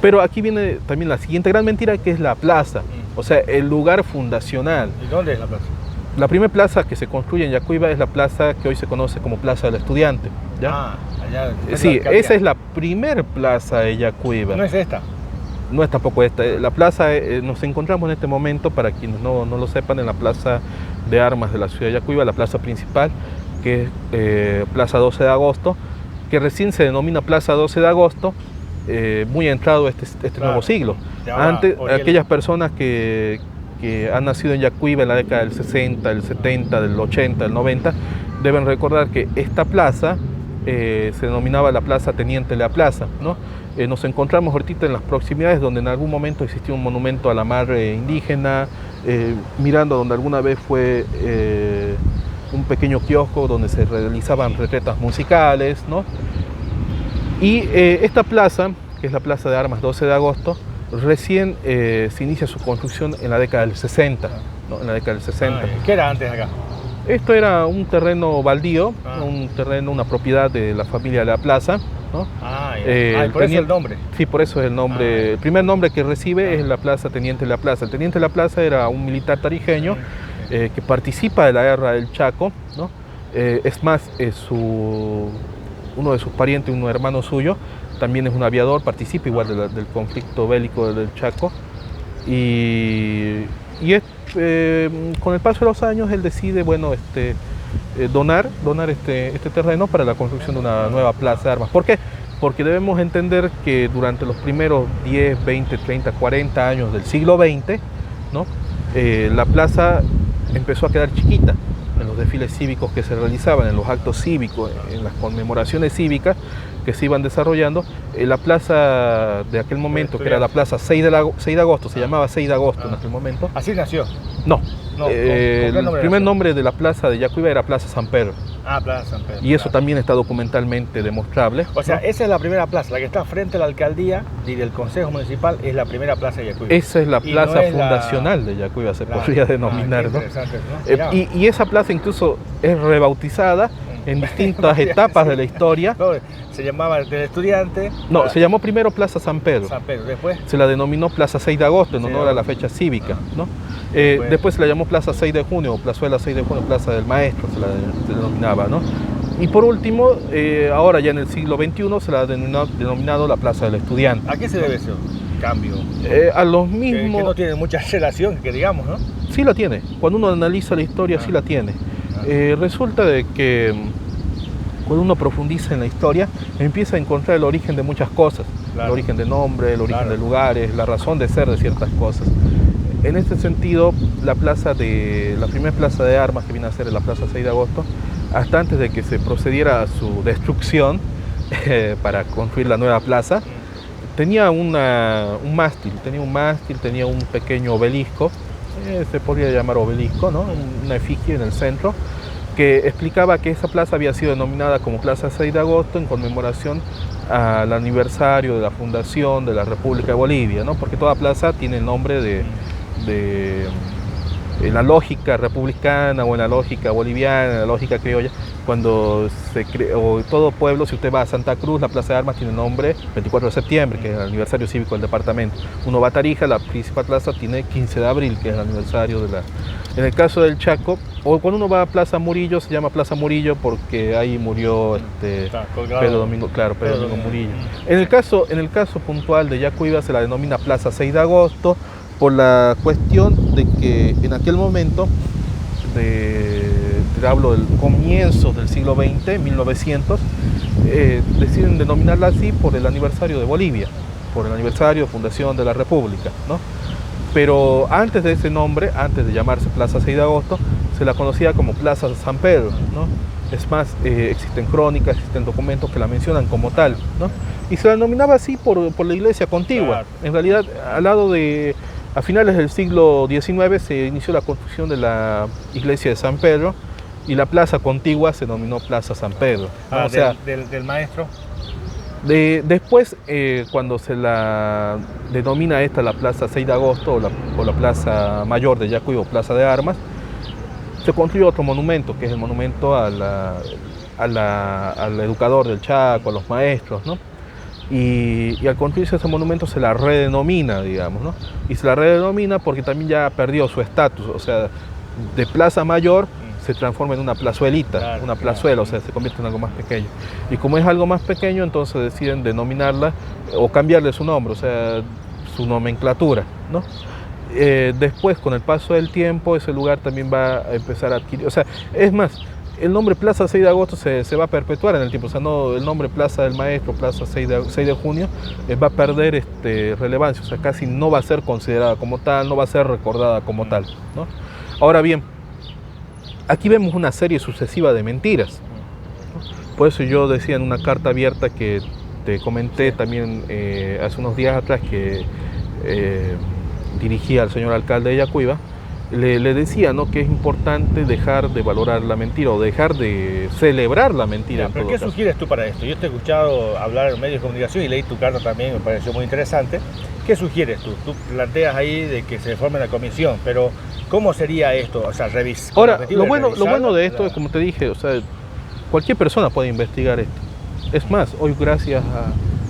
Pero aquí viene también la siguiente gran mentira, que es la plaza, o sea, el lugar fundacional. ¿Y dónde es la plaza? La primera plaza que se construye en Yacuiba es la plaza que hoy se conoce como Plaza del Estudiante, ¿ya? Allá. Sí, esa es la primer plaza de Yacuiba. ¿No es esta? No es tampoco esta. La plaza, nos encontramos en este momento, para quienes no lo sepan, en la plaza de armas de la ciudad de Yacuiba, la plaza principal, que es Plaza 12 de Agosto, que recién se denomina Plaza 12 de Agosto, muy entrado este nuevo siglo. Antes, aquellas personas que han nacido en Yacuiba en la década del 60, del 70, del 80, del 90, deben recordar que esta plaza se denominaba la Plaza Teniente La Plaza, ¿no? Nos encontramos ahorita en las proximidades donde en algún momento existió un monumento a la madre indígena, mirando donde alguna vez fue un pequeño kiosco donde se realizaban retretas musicales, ¿no? Y esta plaza, que es la Plaza de Armas 12 de Agosto, recién se inicia su construcción en la década del 60, ¿no? En la década del 60. ¿Qué era antes acá? Esto era un terreno baldío, un terreno, una propiedad de la familia de la Plaza, ¿no? Por eso el nombre. Sí, por eso es el nombre. El primer nombre que recibe es la plaza Teniente de la Plaza. El Teniente de la Plaza era un militar tarijeño que participa de la guerra del Chaco, ¿no? Es más, uno de sus parientes, un hermano suyo, también es un aviador, participa igual del conflicto bélico del Chaco. Con el paso de los años él decide, bueno, donar este terreno para la construcción de una nueva plaza de armas. ¿Por qué? Porque debemos entender que durante los primeros 10, 20, 30, 40 años del siglo XX, ¿no? La plaza empezó a quedar chiquita en los desfiles cívicos que se realizaban, en los actos cívicos, en las conmemoraciones cívicas que se iban desarrollando. La plaza de aquel momento, que era la plaza 6 de agosto, se llamaba 6 de agosto en aquel momento. ¿Así nació? No. El primer nombre de la plaza de Yacuiba era Plaza San Pedro. Plaza San Pedro. Y eso también está documentalmente demostrable. O sea, ¿no? Esa es la primera plaza, la que está frente a la alcaldía y del Consejo Municipal, es la primera plaza de Yacuiba. Esa es la plaza fundacional de Yacuiba, se podría denominar, ¿no? Y esa plaza incluso es rebautizada en distintas etapas de la historia. Se llamaba del Estudiante. No, se llamó primero Plaza San Pedro. Después se la denominó Plaza 6 de agosto en honor a la fecha cívica, ¿no? Después se la llamó Plaza 6 de junio, o Plazuela 6 de junio, Plaza del Maestro se la denominaba, ¿no? Y por último, ahora ya en el siglo XXI se la ha denominado la Plaza del Estudiante. ¿A qué se debe ese cambio? A los mismos... Que no tiene mucha relación, que digamos, ¿no? Sí la tiene. Cuando uno analiza la historia, sí la tiene. Resulta de que cuando uno profundiza en la historia, empieza a encontrar el origen de muchas cosas. El origen de nombre, el origen de lugares, la razón de ser de ciertas cosas. En este sentido, la primera plaza de armas que viene a ser la Plaza 6 de agosto, hasta antes de que se procediera a su destrucción para construir la nueva plaza, tenía un mástil, tenía un pequeño obelisco, se podría llamar obelisco, ¿no? Una efigie en el centro, que explicaba que esa plaza había sido denominada como Plaza 6 de agosto en conmemoración al aniversario de la fundación de la República de Bolivia, ¿no? Porque toda plaza tiene el nombre de en la lógica republicana o en la lógica boliviana, en la lógica criolla, cuando se creó todo pueblo, si usted va a Santa Cruz, la Plaza de Armas tiene nombre 24 de septiembre, que es el aniversario cívico del departamento. Uno va a Tarija, la principal plaza tiene 15 de abril, que es el aniversario de la... En el caso del Chaco, o cuando uno va a Plaza Murillo, se llama Plaza Murillo porque ahí murió Pedro Domingo Murillo. En el caso puntual de Yacuiba se la denomina Plaza 6 de agosto, por la cuestión de que en aquel momento, te hablo del comienzo del siglo XX, 1900, deciden denominarla así por el aniversario de Bolivia, por el aniversario de fundación de la República, ¿no? Pero antes de ese nombre, antes de llamarse Plaza 6 de agosto, se la conocía como Plaza San Pedro, ¿no? Es más, existen crónicas, existen documentos que la mencionan como tal, ¿no? Y se la denominaba así por la iglesia contigua. Claro. En realidad, a finales del siglo XIX se inició la construcción de la iglesia de San Pedro y la plaza contigua se denominó Plaza San Pedro, ¿no? Del maestro. Después, cuando se la denomina esta la Plaza 6 de agosto o la Plaza Mayor de Yacuiba o Plaza de Armas, se construyó otro monumento, que es el monumento al educador del Chaco, a los maestros, ¿no? Y al construirse ese monumento se la redenomina, digamos, ¿no? Y se la redenomina porque también ya perdió su estatus, o sea, de Plaza Mayor se transforma en una plazuelita, una plazuela, o sea, se convierte en algo más pequeño. Y como es algo más pequeño, entonces deciden denominarla o cambiarle su nombre, o sea, su nomenclatura, ¿no? Después, con el paso del tiempo, ese lugar también va a empezar a adquirir, o sea, es más, el nombre Plaza 6 de agosto se va a perpetuar en el tiempo, o sea, no, el nombre Plaza del Maestro, Plaza 6 de junio, va a perder relevancia, o sea, casi no va a ser considerada como tal, no va a ser recordada como tal, ¿no? Ahora bien, aquí vemos una serie sucesiva de mentiras. Por eso yo decía en una carta abierta que te comenté también hace unos días atrás que dirigía al señor alcalde de Yacuiba, le decía, ¿no?, que es importante dejar de valorar la mentira o dejar de celebrar la mentira. ¿Pero qué sugieres tú para esto? Yo te he escuchado hablar en medios de comunicación y leí tu carta también, me pareció muy interesante. ¿Qué sugieres tú? Tú planteas ahí de que se forme la comisión, pero ¿cómo sería esto? O sea, Ahora, lo bueno de esto es, como te dije, o sea, cualquier persona puede investigar esto. Es más, hoy gracias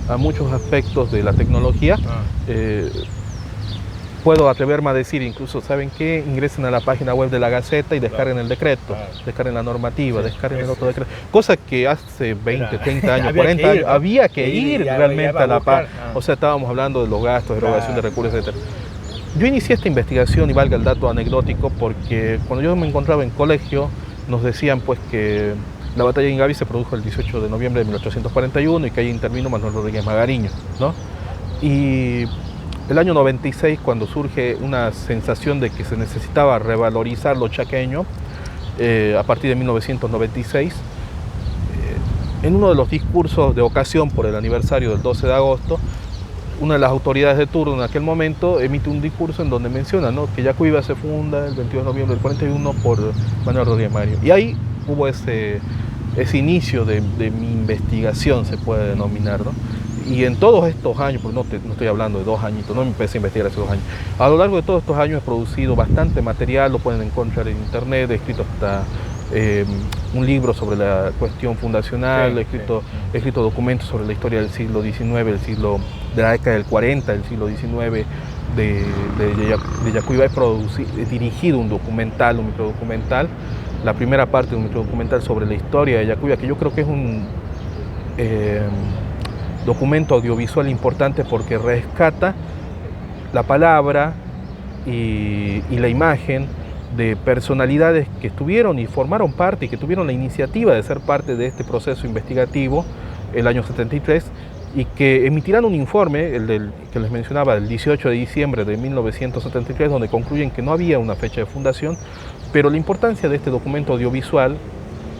a muchos aspectos de la tecnología, puedo atreverme a decir incluso, ¿saben qué? Ingresen a la página web de la Gaceta y descarguen el decreto, descarguen la normativa, descarguen el otro decreto. Cosa que hace 20, 30 años, 40 años, había que ir realmente a la página. O sea, estábamos hablando de los gastos, de erogación de recursos, etc. Yo inicié esta investigación, y valga el dato anecdótico, porque cuando yo me encontraba en colegio, nos decían pues que la batalla de Ingavi se produjo el 18 de noviembre de 1841 y que ahí intervino Manuel Rodríguez Magariño, ¿no? Y el año 96, cuando surge una sensación de que se necesitaba revalorizar lo chaqueño, a partir de 1996, en uno de los discursos de ocasión por el aniversario del 12 de agosto, una de las autoridades de turno en aquel momento emite un discurso en donde menciona, ¿no?, que Yacuiba se funda el 22 de noviembre del 41 por Manuel Rodríguez Magariño. Y ahí hubo ese inicio de mi investigación, se puede denominar, ¿no? Y en todos estos años, porque no estoy hablando de 2 añitos, no me empecé a investigar hace 2 años, a lo largo de todos estos años he producido bastante material, lo pueden encontrar en internet, he escrito hasta un libro sobre la cuestión fundacional, he escrito documentos sobre la historia del siglo XIX, de la década del 40, del siglo XIX, de Yacuiba. He dirigido un documental, un microdocumental, la primera parte de un microdocumental sobre la historia de Yacuiba, que yo creo que es un documento audiovisual importante porque rescata la palabra y la imagen de personalidades que estuvieron y formaron parte y que tuvieron la iniciativa de ser parte de este proceso investigativo el año 73 y que emitirán un informe, que les mencionaba, el 18 de diciembre de 1973, donde concluyen que no había una fecha de fundación, pero la importancia de este documento audiovisual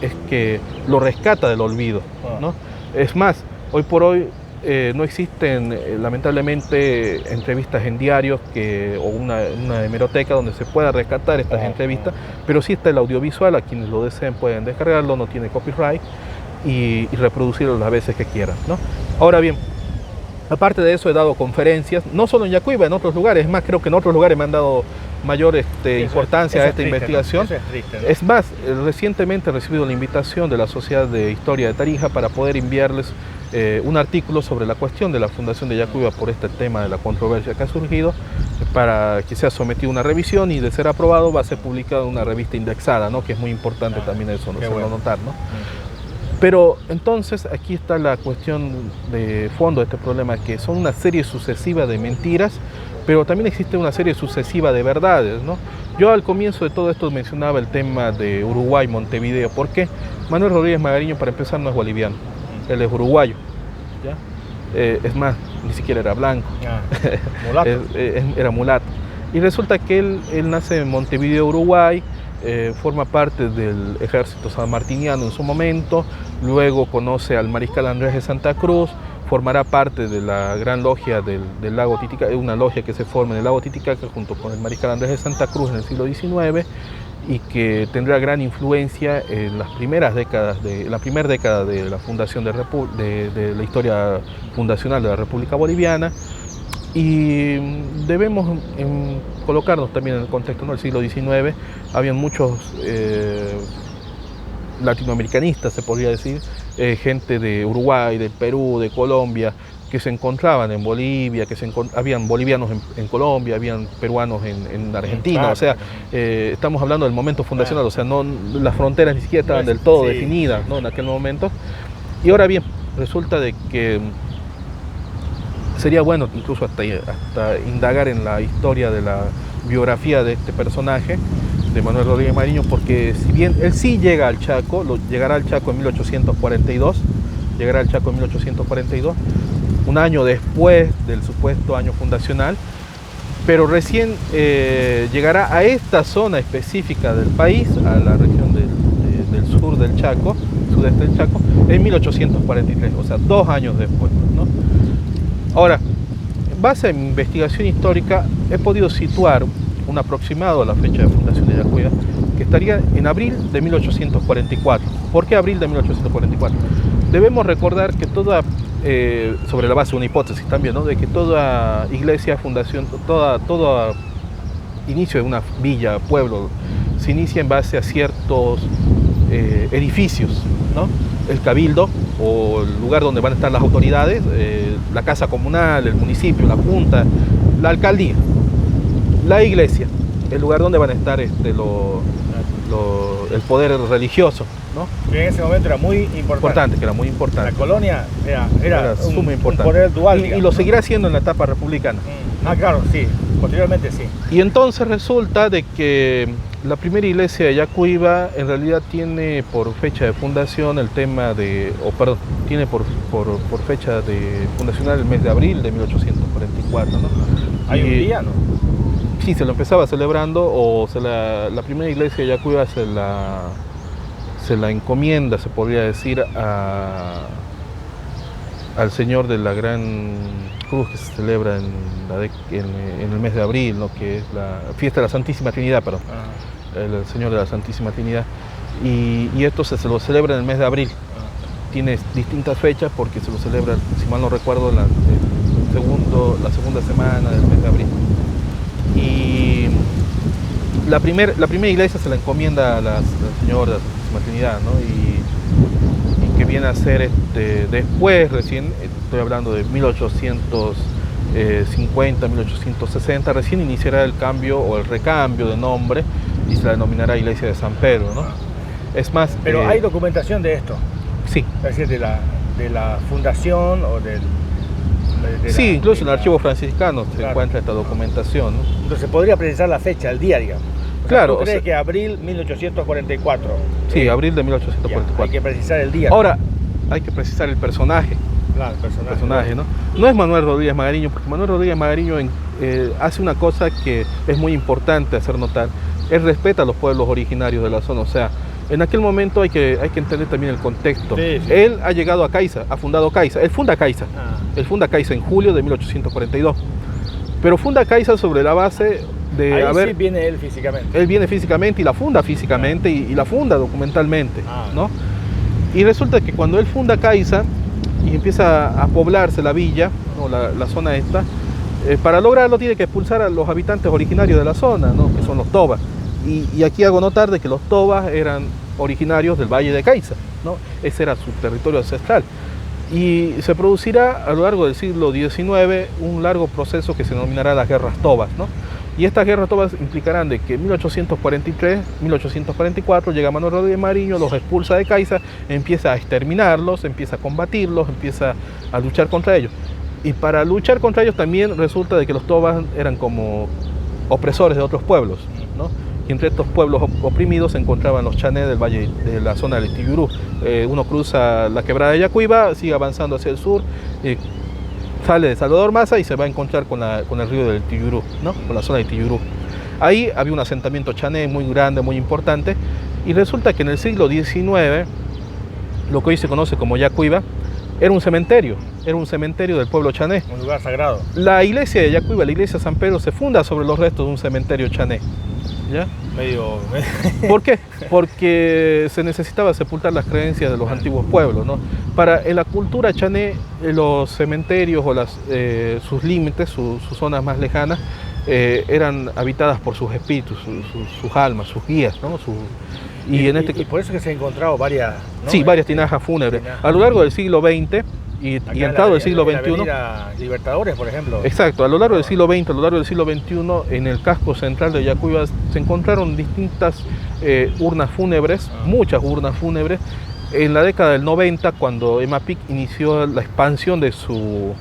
es que lo rescata del olvido, ¿no? Es más, hoy por hoy no existen lamentablemente entrevistas en diarios o una hemeroteca donde se pueda rescatar estas entrevistas, pero sí está el audiovisual, a quienes lo deseen pueden descargarlo, no tiene copyright y reproducirlo las veces que quieran, ¿no? Ahora bien, aparte de eso he dado conferencias, no solo en Yacuiba, en otros lugares, es más, creo que en otros lugares me han dado mayor importancia a esta investigación. Eso es triste, ¿no? Es más, recientemente he recibido la invitación de la Sociedad de Historia de Tarija para poder enviarles un artículo sobre la cuestión de la fundación de Yacuiba por este tema de la controversia que ha surgido, para que sea sometido a una revisión y de ser aprobado va a ser publicado en una revista indexada, ¿no?, que es muy importante también eso, ¿no?, hacerlo notar, ¿no? Pero entonces aquí está la cuestión de fondo de este problema, que son una serie sucesiva de mentiras, pero también existe una serie sucesiva de verdades, ¿no? Yo al comienzo de todo esto mencionaba el tema de Uruguay, Montevideo. ¿Por qué? Manuel Rodríguez Magariño, para empezar, no es boliviano, él es uruguayo, ¿ya? Es más, ni siquiera era blanco, mulato. Era mulato. Y resulta que él nace en Montevideo, Uruguay, forma parte del ejército sanmartiniano en su momento, luego conoce al mariscal Andrés de Santa Cruz, formará parte de la gran logia del lago Titicaca, una logia que se forma en el lago Titicaca junto con el mariscal Andrés de Santa Cruz en el siglo XIX y que tendrá gran influencia en las primeras décadas la primera década de la fundación de la historia fundacional de la República Boliviana. Y debemos colocarnos también en el contexto, ¿no?, del siglo XIX. Habían muchos latinoamericanistas, se podría decir, gente de Uruguay, de Perú, de Colombia, que se encontraban en Bolivia, habían bolivianos en Colombia, habían peruanos en Argentina, claro, o sea, estamos hablando del momento fundacional, o sea, las fronteras ni siquiera estaban del todo definidas, ¿no?, en aquel momento. Y ahora bien, resulta de que sería bueno incluso hasta indagar en la historia de la biografía de este personaje, de Manuel Rodríguez Magariño, porque si bien él sí llega al Chaco, llegará al Chaco en 1842, un año después del supuesto año fundacional, pero recién llegará a esta zona específica del país, a la región del sur del Chaco, sudeste del Chaco, en 1843, o sea, 2 años después, ¿no? Ahora, en base a mi investigación histórica, he podido situar un aproximado a la fecha de fundación de Yacuiba, que estaría en abril de 1844. ¿Por qué abril de 1844? Debemos recordar que sobre la base de una hipótesis también, ¿no?, de que toda iglesia, fundación, todo inicio de una villa, pueblo, se inicia en base a ciertos edificios, ¿no? El cabildo o el lugar donde van a estar las autoridades, la casa comunal, el municipio, la junta, la alcaldía, la iglesia, el lugar donde van a estar el poder religioso, ¿no? Que en ese momento era muy importante. Que era muy importante. La colonia era sumamente importante. Un poder dual. Y lo seguirá siendo en la etapa republicana. Claro, sí. Posteriormente sí. Y entonces resulta de que la primera iglesia de Yacuiba en realidad tiene por fecha de fundación el tema de, tiene por fecha de fundacional el mes de abril de 1844, ¿no? ¿Hay un día, no? Sí, se lo empezaba celebrando, la primera iglesia de Yacuiba se la encomienda, se podría decir, al Señor de la Gran Cruz, que se celebra en el mes de abril, ¿no? Que es la fiesta de la Santísima Trinidad, perdón. El Señor de la Santísima Trinidad. Y esto se lo celebra en el mes de abril. Tiene distintas fechas porque se lo celebra, si mal no recuerdo, la segunda semana del mes de abril. Y la primera iglesia se la encomienda al Señor de la Santísima Trinidad, ¿no? Y que viene a ser después, recién, estoy hablando de 1850, 1860, recién iniciará el cambio o el recambio de nombre y se la denominará Iglesia de San Pedro, ¿no? Es más... Pero ¿hay documentación de esto? Sí. Es decir, de la fundación o del... Sí, incluso en el archivo franciscano se encuentra esta documentación, ¿no? Entonces podría precisar la fecha, el día, digamos. Claro. ¿Tú crees que abril 1844? Sí, abril de 1844. Hay que precisar el día. Ahora, hay que precisar el personaje. Claro, el personaje, ¿no? No es Manuel Rodríguez Magariño, porque Manuel Rodríguez Magariño hace una cosa que es muy importante hacer notar. Él respeta a los pueblos originarios de la zona, o sea, en aquel momento hay que entender también el contexto. Sí, sí. Él ha llegado a Caiza, ha fundado Caiza, él funda Caiza. Él funda Caiza en julio de 1842, pero funda Caiza sobre la base de... Ahí sí viene él físicamente. Él viene físicamente y la funda físicamente y la funda documentalmente, ¿no? Y resulta que cuando él funda Caiza y empieza a poblarse la villa, ¿no? la zona esta, para lograrlo tiene que expulsar a los habitantes originarios de la zona, ¿no? Que son los tobas. Y aquí hago notar de que los tobas eran originarios del Valle de Caiza, ¿no? Ese era su territorio ancestral. Y se producirá a lo largo del siglo XIX un largo proceso que se denominará las guerras tobas, ¿no? Y estas guerras tobas implicarán de que en 1843, 1844 llega Manuel Rodríguez Magariño, los expulsa de Caiza, empieza a exterminarlos, empieza a combatirlos, empieza a luchar contra ellos. Y para luchar contra ellos también resulta de que los tobas eran como opresores de otros pueblos, ¿no? Y entre estos pueblos oprimidos se encontraban los chanés del valle de la zona del Tiyurú. Uno cruza la quebrada de Yacuiba, sigue avanzando hacia el sur, sale de Salvador Maza y se va a encontrar con el río del Tiyurú, ¿no? Con la zona del Tiyurú. Ahí había un asentamiento chané muy grande, muy importante, y resulta que en el siglo XIX, lo que hoy se conoce como Yacuiba, era un cementerio del pueblo chané. Un lugar sagrado. La iglesia de Yacuiba, la iglesia de San Pedro, se funda sobre los restos de un cementerio chané. ¿Ya? ¿Por qué? Porque se necesitaba sepultar las creencias de los antiguos pueblos, ¿no? En la cultura chané, los cementerios o sus límites, sus zonas más lejanas, eran habitadas por sus espíritus, sus almas, sus guías, ¿no? Y por eso que se han encontrado varias... ¿no? Sí, varias tinajas fúnebres. A lo largo del siglo XX y entrado del siglo XXI. Libertadores, por ejemplo. Exacto, a lo largo del siglo XX, a lo largo del siglo XXI, en el casco central de Yacuiba se encontraron distintas urnas fúnebres, muchas urnas fúnebres. En la década del 90, cuando EMAPIC inició la expansión de sus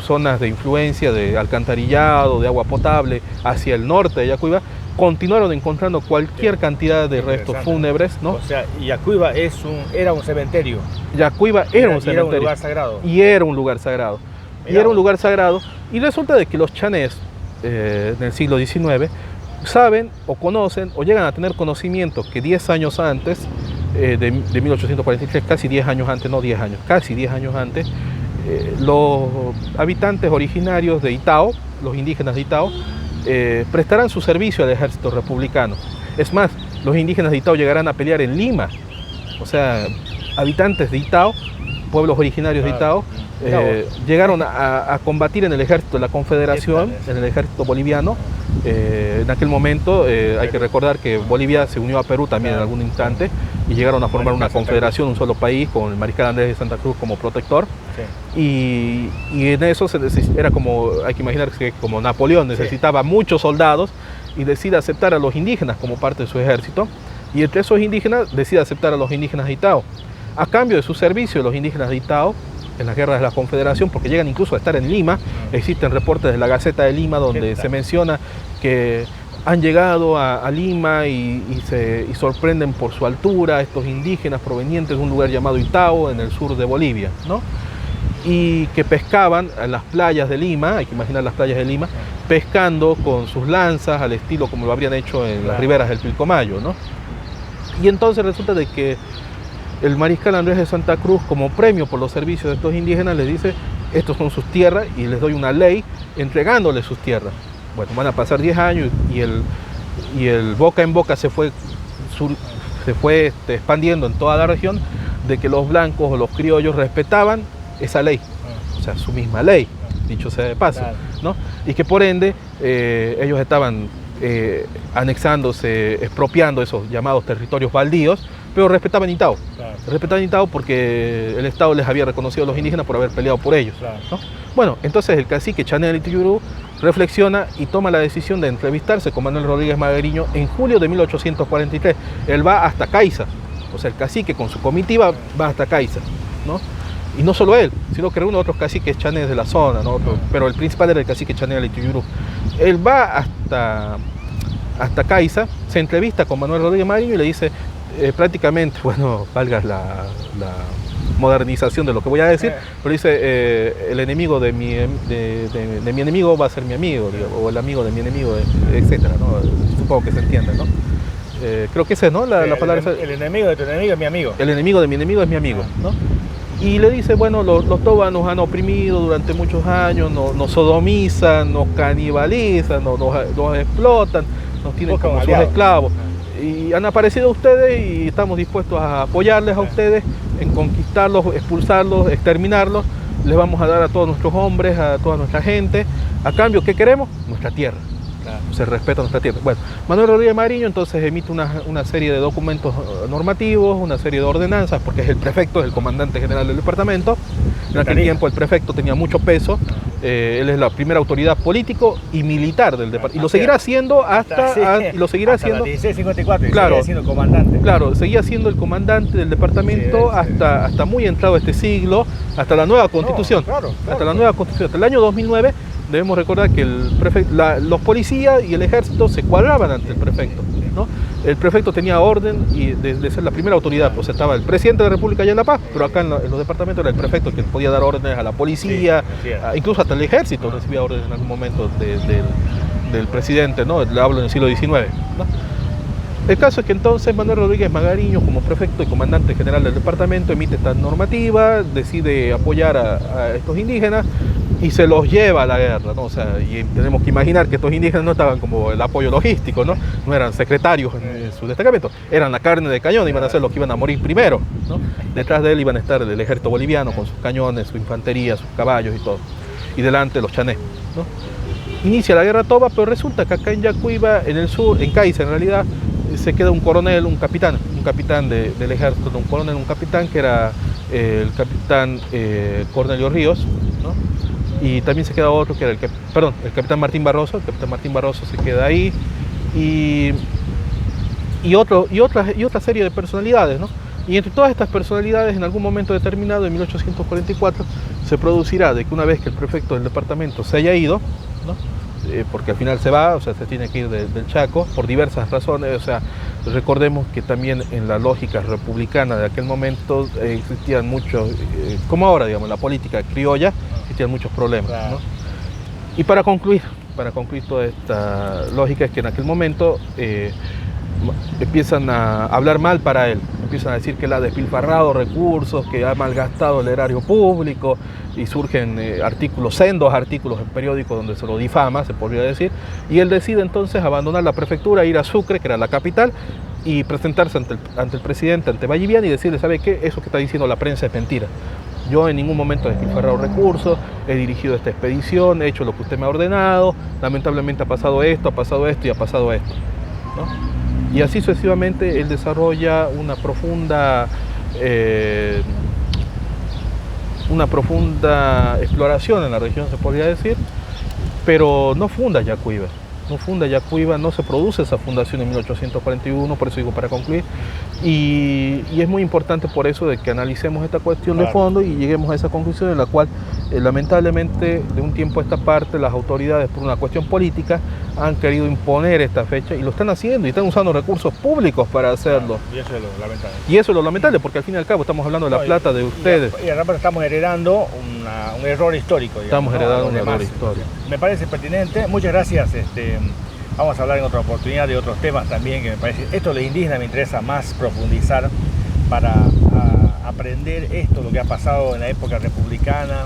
zonas de influencia, de alcantarillado, de agua potable, hacia el norte de Yacuiba, continuaron encontrando cualquier cantidad de restos fúnebres, ¿no? O sea, Yacuiba era un cementerio. Yacuiba era un cementerio. Era un lugar sagrado. Y era un lugar sagrado. Era un lugar sagrado. Y resulta de que los chanés del siglo XIX saben o conocen o llegan a tener conocimiento que 10 años antes, de 1843, casi 10 años antes, no 10 años, casi 10 años antes, los habitantes originarios de Itao, los indígenas de Itao, prestarán su servicio al ejército republicano. Es más, los indígenas de Itao llegarán a pelear en Lima. O sea, habitantes de Itao pueblos originarios de Itao, llegaron a combatir en el ejército de la Confederación, en el ejército boliviano. En aquel momento hay que recordar que Bolivia se unió a Perú también en algún instante y llegaron a formar una confederación, un solo país, con el mariscal Andrés de Santa Cruz como protector. Y en eso era como, hay que imaginar que como Napoleón necesitaba muchos soldados y decide aceptar a los indígenas como parte de su ejército, y entre esos indígenas decide aceptar a los indígenas de Itao. A cambio de su servicio, los indígenas de Itao, en las guerras de la Confederación, porque llegan incluso a estar en Lima, existen reportes de la Gaceta de Lima donde se menciona que han llegado a Lima y sorprenden por su altura estos indígenas provenientes de un lugar llamado Itao, en el sur de Bolivia, ¿no? Y que pescaban en las playas de Lima, hay que imaginar las playas de Lima, pescando con sus lanzas al estilo como lo habrían hecho en las riberas del Pilcomayo, ¿no? Y entonces resulta de que el mariscal Andrés de Santa Cruz, como premio por los servicios de estos indígenas, les dice: estos son sus tierras y les doy una ley entregándoles sus tierras. Bueno, van a pasar 10 años y el boca en boca se fue expandiendo en toda la región de que los blancos o los criollos respetaban esa ley, o sea, su misma ley, dicho sea de paso, ¿no? Y que por ende ellos estaban anexándose, expropiando esos llamados territorios baldíos, pero respetaban Itao. Respetaban Itao porque el Estado les había reconocido a los indígenas por haber peleado por ellos, ¿no? Bueno, entonces el cacique Chanel Ituyurú reflexiona y toma la decisión de entrevistarse con Manuel Rodríguez Magariño en julio de 1843. Él va hasta Caiza, o sea, el cacique con su comitiva va hasta Caiza, ¿no? Y no solo él, sino que reúne otros caciques chanes de la zona, ¿no? Pero el principal era el cacique Chanel Ituyurú. Él va hasta Caiza, se entrevista con Manuel Rodríguez Magariño y le dice prácticamente, bueno, valga la modernización de lo que voy a decir, pero dice, el enemigo de mi enemigo va a ser mi amigo, o el amigo de mi enemigo, etcétera, ¿no? Supongo que se entiende, ¿no? Creo que esa es, ¿no? La palabra. El enemigo de tu enemigo es mi amigo. El enemigo de mi enemigo es mi amigo, ¿no? Y le dice, bueno, los tobas nos han oprimido durante muchos años, nos sodomizan, nos canibalizan, nos explotan, nos tienen como sus esclavos. Y han aparecido ustedes y estamos dispuestos a apoyarles a ustedes en conquistarlos, expulsarlos, exterminarlos. Les vamos a dar a todos nuestros hombres, a toda nuestra gente. A cambio, ¿qué queremos? Nuestra tierra. Se respeta nuestra tierra. Bueno, Manuel Rodríguez Magariño entonces emite una serie de documentos normativos, una serie de ordenanzas, porque es el prefecto, es el comandante general del departamento. En aquel tiempo el prefecto tenía mucho peso. Él es la primera autoridad político y militar del departamento. Y lo seguirá haciendo hasta 1654, claro, seguía siendo comandante. Claro, seguía siendo el comandante del departamento hasta muy entrado este siglo, hasta la nueva constitución. Hasta la nueva constitución, hasta el año 2009. Debemos recordar que los policías y el ejército se cuadraban ante el prefecto, ¿no? El prefecto tenía orden de ser la primera autoridad, pues estaba el presidente de la República allá en La Paz, pero acá en los departamentos era el prefecto el que podía dar órdenes a la policía, incluso hasta el ejército recibía órdenes en algún momento del presidente, ¿no? Le hablo en el siglo XIX, ¿no? El caso es que entonces Manuel Rodríguez Magariño, como prefecto y comandante general del departamento, emite esta normativa, decide apoyar a estos indígenas y se los lleva a la guerra, ¿no? O sea, y tenemos que imaginar que estos indígenas no estaban como el apoyo logístico, ¿no? No eran secretarios en su destacamento, eran la carne de cañón, iban a ser los que iban a morir primero, ¿no? Detrás de él iban a estar el ejército boliviano con sus cañones, su infantería, sus caballos y todo. Y delante los chanés, ¿no? Inicia la guerra toba, pero resulta que acá en Yacuiba, en el sur, en Caiza en realidad, se queda un coronel, un capitán del ejército, un coronel, un capitán que era el capitán Cornelio Ríos, ¿no? Y también se queda otro que era el capitán Martín Barroso. El capitán Martín Barroso se queda ahí y otra serie de personalidades, ¿no? Y entre todas estas personalidades, en algún momento determinado, en 1844, se producirá de que una vez que el prefecto del departamento se haya ido, ¿no? Porque al final se va, o sea, se tiene que ir del Chaco por diversas razones. O sea, recordemos que también en la lógica republicana de aquel momento existían muchos, como ahora, digamos, la política criolla, existían muchos problemas, ¿no? Y para concluir toda esta lógica es que en aquel momento empiezan a hablar mal para él, empiezan a decir que él ha despilfarrado recursos, que ha malgastado el erario público, y surgen sendos artículos en periódicos donde se lo difama, se podría decir, y él decide entonces abandonar la prefectura, ir a Sucre, que era la capital, y presentarse ante el presidente, ante Vallivian, y decirle, ¿sabe qué? Eso que está diciendo la prensa es mentira. Yo en ningún momento he despilfarrado recursos, he dirigido esta expedición, he hecho lo que usted me ha ordenado, lamentablemente ha pasado esto y ha pasado esto, ¿no? Y así sucesivamente él desarrolla una profunda exploración en la región, se podría decir, pero no funda Yacuiba. No funda Yacuiba, no se produce esa fundación en 1841, por eso digo para concluir, y es muy importante por eso de que analicemos esta cuestión de fondo y lleguemos a esa conclusión en la cual lamentablemente de un tiempo a esta parte las autoridades por una cuestión política han querido imponer esta fecha y lo están haciendo y están usando recursos públicos para hacerlo. Y eso es lo lamentable. Y eso es lo lamentable porque al fin y al cabo estamos hablando de la plata de ustedes. Y ahora estamos heredando un error histórico. Digamos, estamos heredando un error histórico. Me parece pertinente. Muchas gracias. Vamos a hablar en otra oportunidad de otros temas también que me parece. Esto de los indígenas me interesa más profundizar para aprender esto, lo que ha pasado en la época republicana,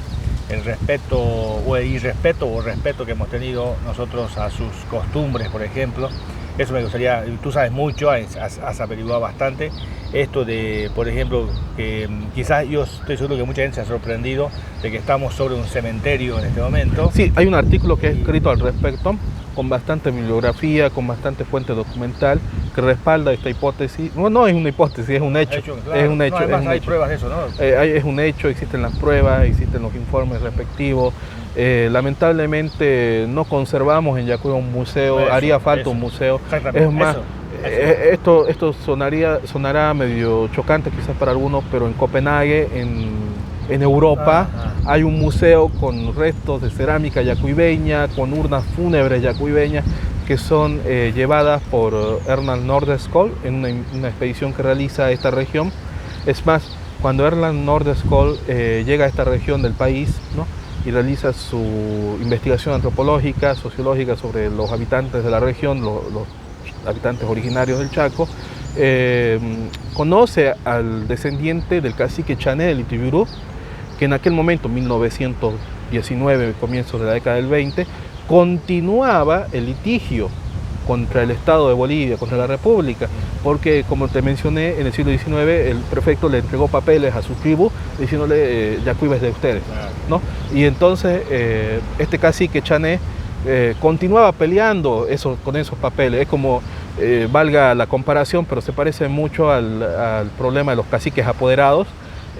el respeto o el irrespeto o el respeto que hemos tenido nosotros a sus costumbres, por ejemplo. Eso me gustaría, tú sabes mucho, has averiguado bastante. Esto de, por ejemplo, que quizás yo estoy seguro que mucha gente se ha sorprendido de que estamos sobre un cementerio en este momento. Sí, hay un artículo que he escrito al respecto, con bastante bibliografía, con bastante fuente documental, que respalda esta hipótesis. No es una hipótesis, es un hecho. Claro. Es un hecho. No, además es un hay hecho. pruebas de eso, ¿no? Es un hecho, existen las pruebas, existen los informes respectivos. Lamentablemente no conservamos en Yacuiba un museo, haría falta un museo. Es más, esto sonará medio chocante quizás para algunos, pero en Copenhague, en Europa, hay un museo con restos de cerámica yacuibeña, con urnas fúnebres yacuibeñas que son llevadas por Erland Nordenskjöld en una expedición que realiza a esta región. Es más, cuando Erland Nordenskjöld llega a esta región del país, ¿no?, y realiza su investigación antropológica, sociológica sobre los habitantes de la región, los habitantes originarios del Chaco, conoce al descendiente del cacique Chané del Itibirú, que en aquel momento, 1919, comienzos de la década del 20, continuaba el litigio contra el Estado de Bolivia, contra la República, porque como te mencioné, en el siglo XIX el prefecto le entregó papeles a su tribu diciéndole Yacuiba es de ustedes, ¿no? Y entonces este cacique Chané continuaba peleando con esos papeles. Es como, valga la comparación, pero se parece mucho al problema de los caciques apoderados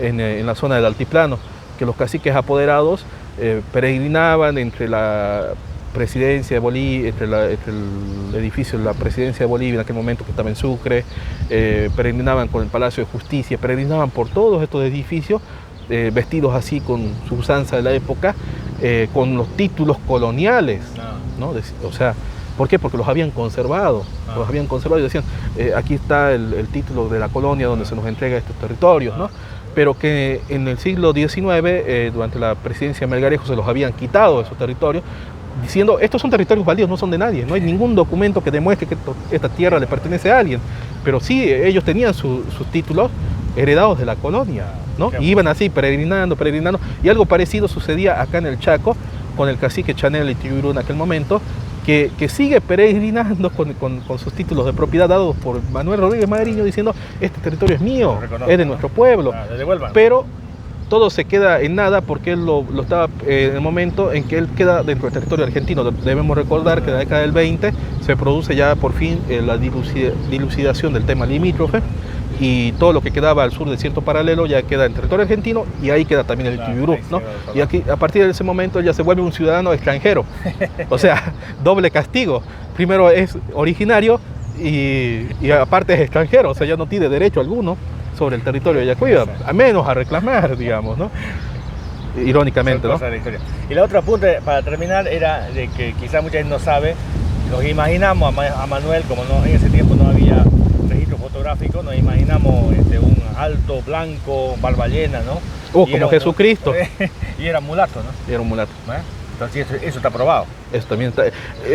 en la zona del altiplano, que los caciques apoderados peregrinaban entre la presidencia de Bolivia, entre el edificio de la presidencia de Bolivia en aquel momento que estaba en Sucre, peregrinaban con el Palacio de Justicia, peregrinaban por todos estos edificios, vestidos así con su usanza de la época, con los títulos coloniales, ¿no? O sea, ¿por qué? Porque los habían conservado, y decían, aquí está el título de la colonia donde se nos entrega estos territorios, ¿no? Pero que en el siglo XIX, durante la presidencia de Melgarejo, se los habían quitado esos territorios, diciendo, estos son territorios baldíos, no son de nadie, no hay ningún documento que demuestre que esta tierra le pertenece a alguien, pero sí, ellos tenían sus títulos heredados de la colonia, ¿no? Y iban así, peregrinando, y algo parecido sucedía acá en el Chaco, con el cacique Chané del Itibirú en aquel momento, que sigue peregrinando con sus títulos de propiedad dados por Manuel Rodríguez Magariño, diciendo, este territorio es mío, es de nuestro pueblo, pero todo se queda en nada porque él lo estaba en el momento en que él queda dentro del territorio argentino. Debemos recordar que en la década del 20 se produce ya por fin la dilucidación del tema limítrofe y todo lo que quedaba al sur del desierto paralelo ya queda en territorio argentino y ahí queda también el Itibirú, ¿no? Y aquí, a partir de ese momento, él ya se vuelve un ciudadano extranjero. O sea, doble castigo. Primero es originario y aparte es extranjero, o sea, ya no tiene derecho alguno sobre el territorio de Yacuiba, a menos a reclamar, digamos, ¿no? Irónicamente, ¿no? Y la otra punta, para terminar, era de que quizás mucha gente no sabe, nos imaginamos a Manuel, como en ese tiempo no había registro fotográfico, nos imaginamos un alto, blanco, barba llena, ¿no? Como Jesucristo. Y era mulato, ¿no? Y era un mulato. Entonces eso está probado. Eso también está.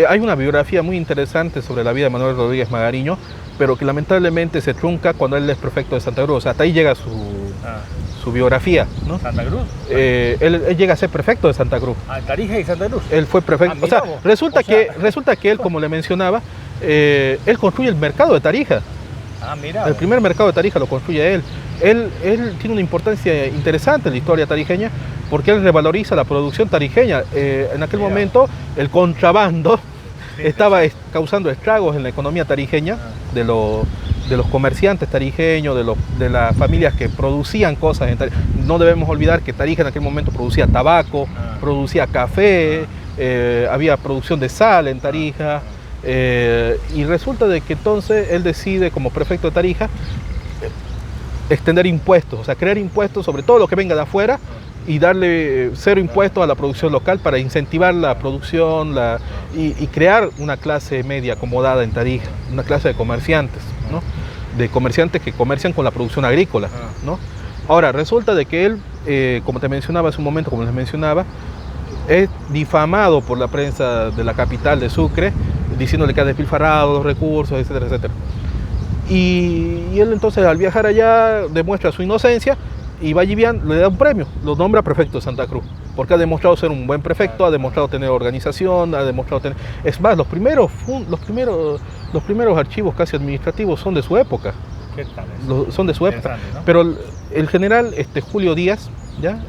Hay una biografía muy interesante sobre la vida de Manuel Rodríguez Magariño, pero que lamentablemente se trunca cuando él es prefecto de Santa Cruz. O sea, hasta ahí llega su biografía, ¿no? ¿Santa Cruz? Él llega a ser prefecto de Santa Cruz. Tarija y Santa Cruz. Él fue prefecto. O sea, resulta que él, como le mencionaba, él construye el mercado de Tarija. Ah, mira. El primer mercado de Tarija lo construye él. Él tiene una importancia interesante en la historia tarijeña porque él revaloriza la producción tarijeña. En aquel momento el contrabando estaba causando estragos en la economía tarijeña de los comerciantes tarijeños, de las familias que producían cosas en Tarija. No debemos olvidar que Tarija en aquel momento producía tabaco, producía café, había producción de sal en Tarija, y resulta de que entonces él decide, como prefecto de Tarija, extender impuestos, o sea, crear impuestos sobre todo lo que venga de afuera y darle cero impuestos a la producción local para incentivar la producción y crear una clase media acomodada en Tarija, una clase de comerciantes, ¿no? De comerciantes que comercian con la producción agrícola, ¿no? Ahora, resulta de que él, como te mencionaba hace un momento, como les mencionaba, es difamado por la prensa de la capital de Sucre, diciéndole que ha despilfarrado los recursos, etcétera, etcétera. Y él entonces al viajar allá demuestra su inocencia y Vallivian le da un premio, lo nombra prefecto de Santa Cruz, porque ha demostrado ser un buen prefecto, ha demostrado tener organización, ha demostrado tener... Es más, los primeros archivos casi administrativos son de su época. ¿Qué tal eso? Son de su época. ¿No? Pero el general Julio Díaz, ¿ya?